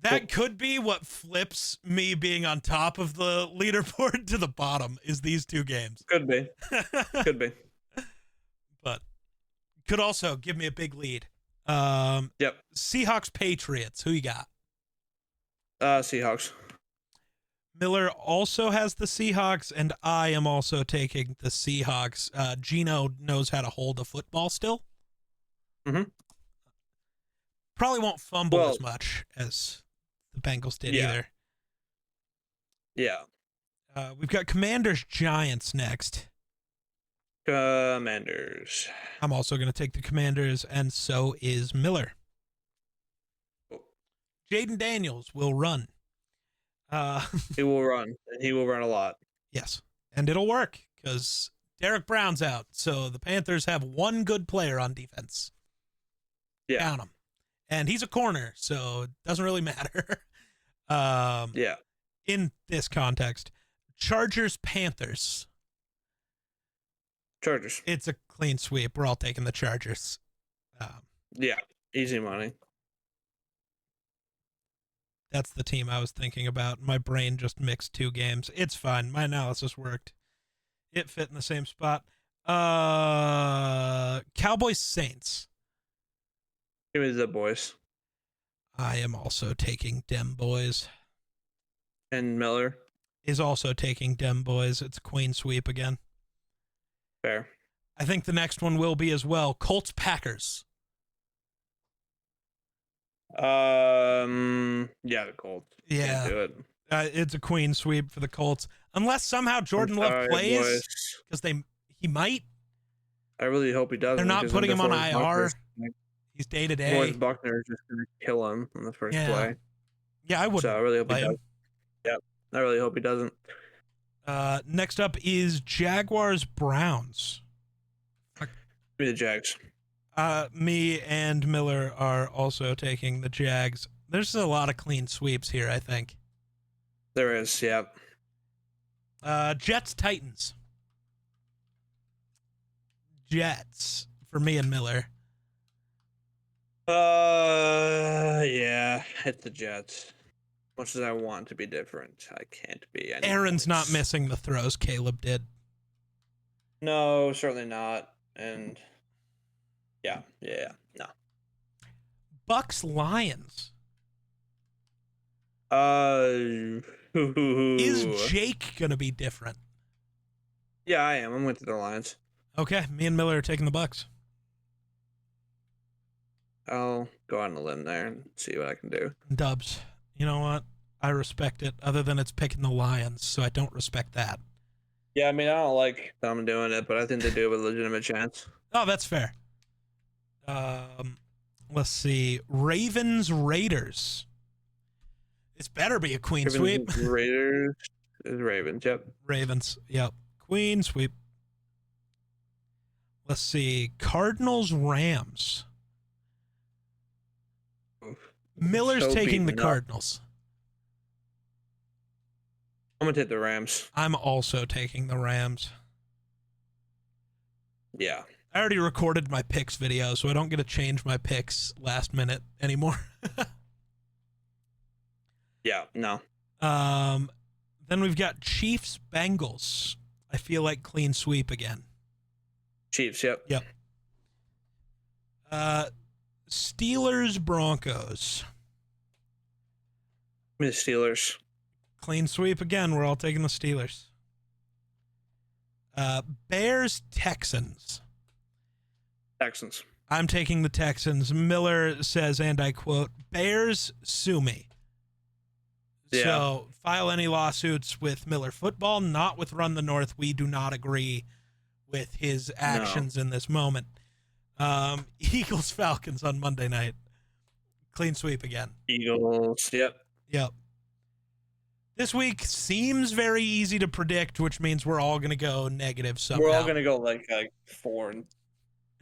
That could be what flips me being on top of the leaderboard to the bottom is these 2 games. Could be. Could be. But could also give me a big lead. Yep. Seahawks Patriots. Who you got? Seahawks. Miller also has the Seahawks, and I am also taking the Seahawks. Gino knows how to hold a football still. Mm-hmm. Probably won't fumble as much as the Bengals did either. Yeah. We've got Commanders Giants next. Commanders. I'm also going to take the Commanders, and so is Miller. Jaden Daniels will run. He will run. He will run a lot. Yes, and it'll work because Derek Brown's out, so the Panthers have one good player on defense. Yeah. Count him. And he's a corner, so it doesn't really matter. Yeah. In this context, Chargers Panthers. Chargers. It's a clean sweep. We're all taking the Chargers. Yeah. Easy money. That's the team I was thinking about. My brain just mixed 2 games. It's fine. My analysis worked. It fit in the same spot. Cowboys Saints. Give me the boys. I am also taking Dem Boys. And Miller is also taking Dem Boys. It's a queen sweep again. Fair. I think the next one will be as well. Colts Packers. Yeah, the Colts. Yeah. Can't do it. It's a queen sweep for the Colts. Unless somehow Jordan Love plays, because he might. I really hope he doesn't. They're not putting him on IR. He's day to day. Boyd Buckner is just going to kill him in the first play. Yeah, I would. So I really hope he does. Yep. I really hope he doesn't. Next up is Jaguars Browns. Give me the Jags. Me and Miller are also taking the Jags. There's a lot of clean sweeps here, I think. There is, yeah. Jets Titans. Jets for me and Miller. Yeah, it's the Jets. Much as I want to be different, I can't be. Aaron's not missing the throws Caleb did. No, certainly not. And yeah, no. Bucks Lions. Is Jake gonna be different? Yeah, I am. I'm with the Lions. Okay, me and Miller are taking the Bucks. I'll go on a limb there and see what I can do. Dubs. You know what? I respect it, other than it's picking the Lions, so I don't respect that. Yeah, I mean, I don't like them doing it, but I think they do have a legitimate chance. Oh, that's fair. Let's see. Ravens, Raiders. It's better be a queen sweep. Raiders is Ravens, yep. Ravens, yep. Queen sweep. Let's see. Cardinals, Rams. Miller's So taking the beaten up. Cardinals. I'm gonna take the Rams. I'm also taking the Rams. Yeah. I already recorded my picks video, so I don't get to change my picks last minute anymore. Yeah, no. Then we've got Chiefs, Bengals. I feel like clean sweep again. Chiefs, yep. Yep. Steelers, Broncos. Give me the Steelers. Clean sweep again. We're all taking the Steelers. Bears, Texans. Texans. I'm taking the Texans. Miller says, and I quote, Bears, sue me. Yeah. So file any lawsuits with Miller Football, not with Run the North. We do not agree with his actions in this moment. Eagles, Falcons on Monday night. Clean sweep again. Eagles, yep. Yep. This week seems very easy to predict, which means we're all going to go negative somehow. We're all going to go like 4-12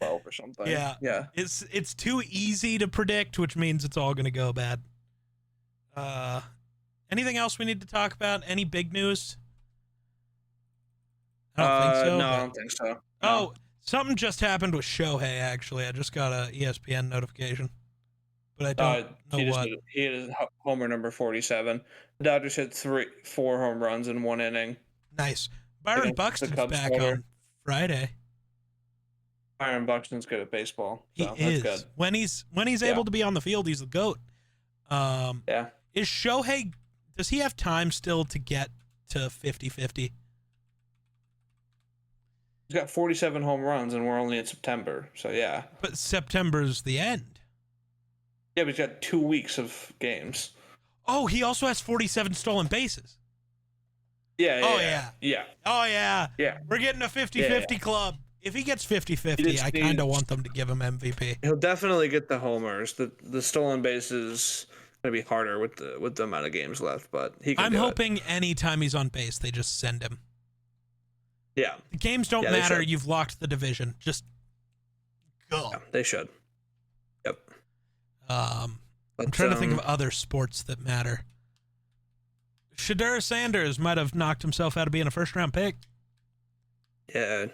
or something. Yeah. Yeah. It's too easy to predict, which means it's all going to go bad. Anything else we need to talk about? Any big news? I don't think so. No, I don't think so. No. Oh, something just happened with Shohei, actually. I just got a ESPN notification. But I don't know what. He hit homer number 47. The Dodgers hit 4 home runs in 1 inning. Nice. Byron Against the Buxton's Cubs back starter. on Friday. Byron Buxton's good at baseball. He So is. that's good. When he's able to be on the field, he's the GOAT. Yeah. Is Shohei, does he have time still to get to 50-50? He's got 47 home runs, and we're only in September. So, yeah. But September's the end. Yeah, but he's got 2 weeks of games. Oh, he also has 47 stolen bases. Yeah. Oh, yeah. Yeah. Oh, yeah. Yeah. We're getting a 50-50 club. If he gets 50-50, I kind of want them to give him MVP. He'll definitely get the homers. The stolen bases going to be harder with the amount of games left, but he can I'm do hoping anytime he's on base, they just send him. Yeah. The games don't they matter. should. You've locked the division. Just go. Yeah, they should. Yep. I'm But, trying to think of other sports that matter. Shedeur Sanders might have knocked himself out of being a first-round pick. Yeah.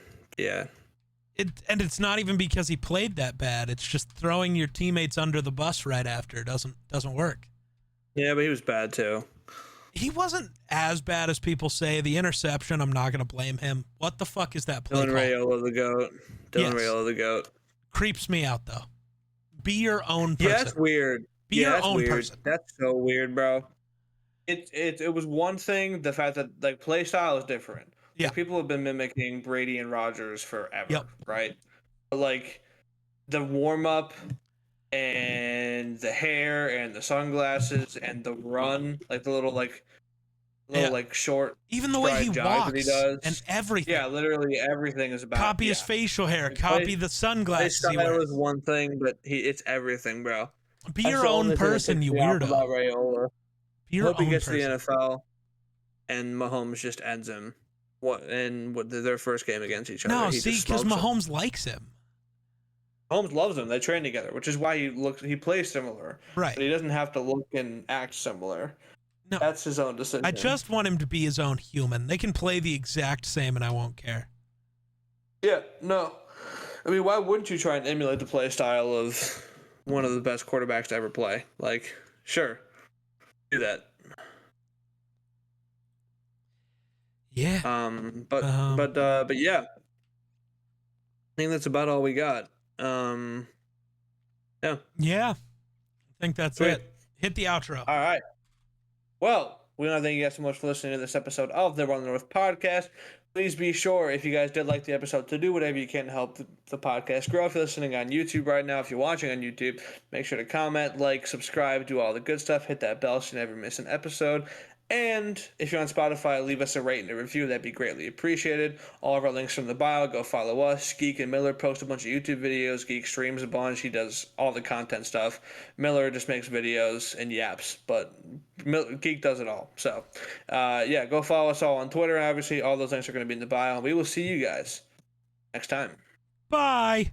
And it's not even because he played that bad. It's just throwing your teammates under the bus right after doesn't work. Yeah, but he was bad too. He wasn't as bad as people say. The interception, I'm not going to blame him. What the fuck is that play Dylan call? Raiola the GOAT. Yes. Raiola the GOAT. Creeps me out, though. Be your own person. Yeah, that's weird. Be your that's own weird. person. That's so weird, bro. It was one thing, the fact that like play style is different. Yeah. Like, people have been mimicking Brady and Rodgers forever, right? But like the warm up and the hair and the sunglasses and the run, like the little short, even the way he stride jog that walks does. and everything. Yeah, literally everything is about Copy his yeah. facial hair. His Copy the His sunglasses he style wears. is one thing, but it's everything, bro. Be That's your the own only thing that person, ticks you me off weirdo. About Raiola. Be your Hope he own gets person. to the NFL, and Mahomes just ends him. Their first game against each other? No, He see, just because smokes him. Mahomes likes him. Mahomes loves him. They train together, which is why he plays similar. Right. But he doesn't have to look and act similar. No. That's his own decision. I just want him to be his own human. They can play the exact same and I won't care. Yeah, no. I mean, why wouldn't you try and emulate the play style of one of the best quarterbacks to ever play? Like, sure. Do that. Yeah. But yeah. I think that's about all we got. Yeah. Yeah. I think that's Sweet. it. Hit the outro. All right. Well, we want to thank you guys so much for listening to this episode of the Run the North podcast. Please be sure, if you guys did like the episode, to do whatever you can to help the podcast grow. If you're listening on YouTube right now, if you're watching on YouTube, make sure to comment, like, subscribe, do all the good stuff. Hit that bell so you never miss an episode. And if you're on Spotify, leave us a rate and a review. That'd be greatly appreciated. All of our links from the bio. Go follow us. Geek and Miller post a bunch of YouTube videos. Geek streams a bunch. He does all the content stuff. Miller just makes videos and yaps, but Geek does it all. So, yeah, go follow us all on Twitter. Obviously, all those links are going to be in the bio. And we will see you guys next time. Bye.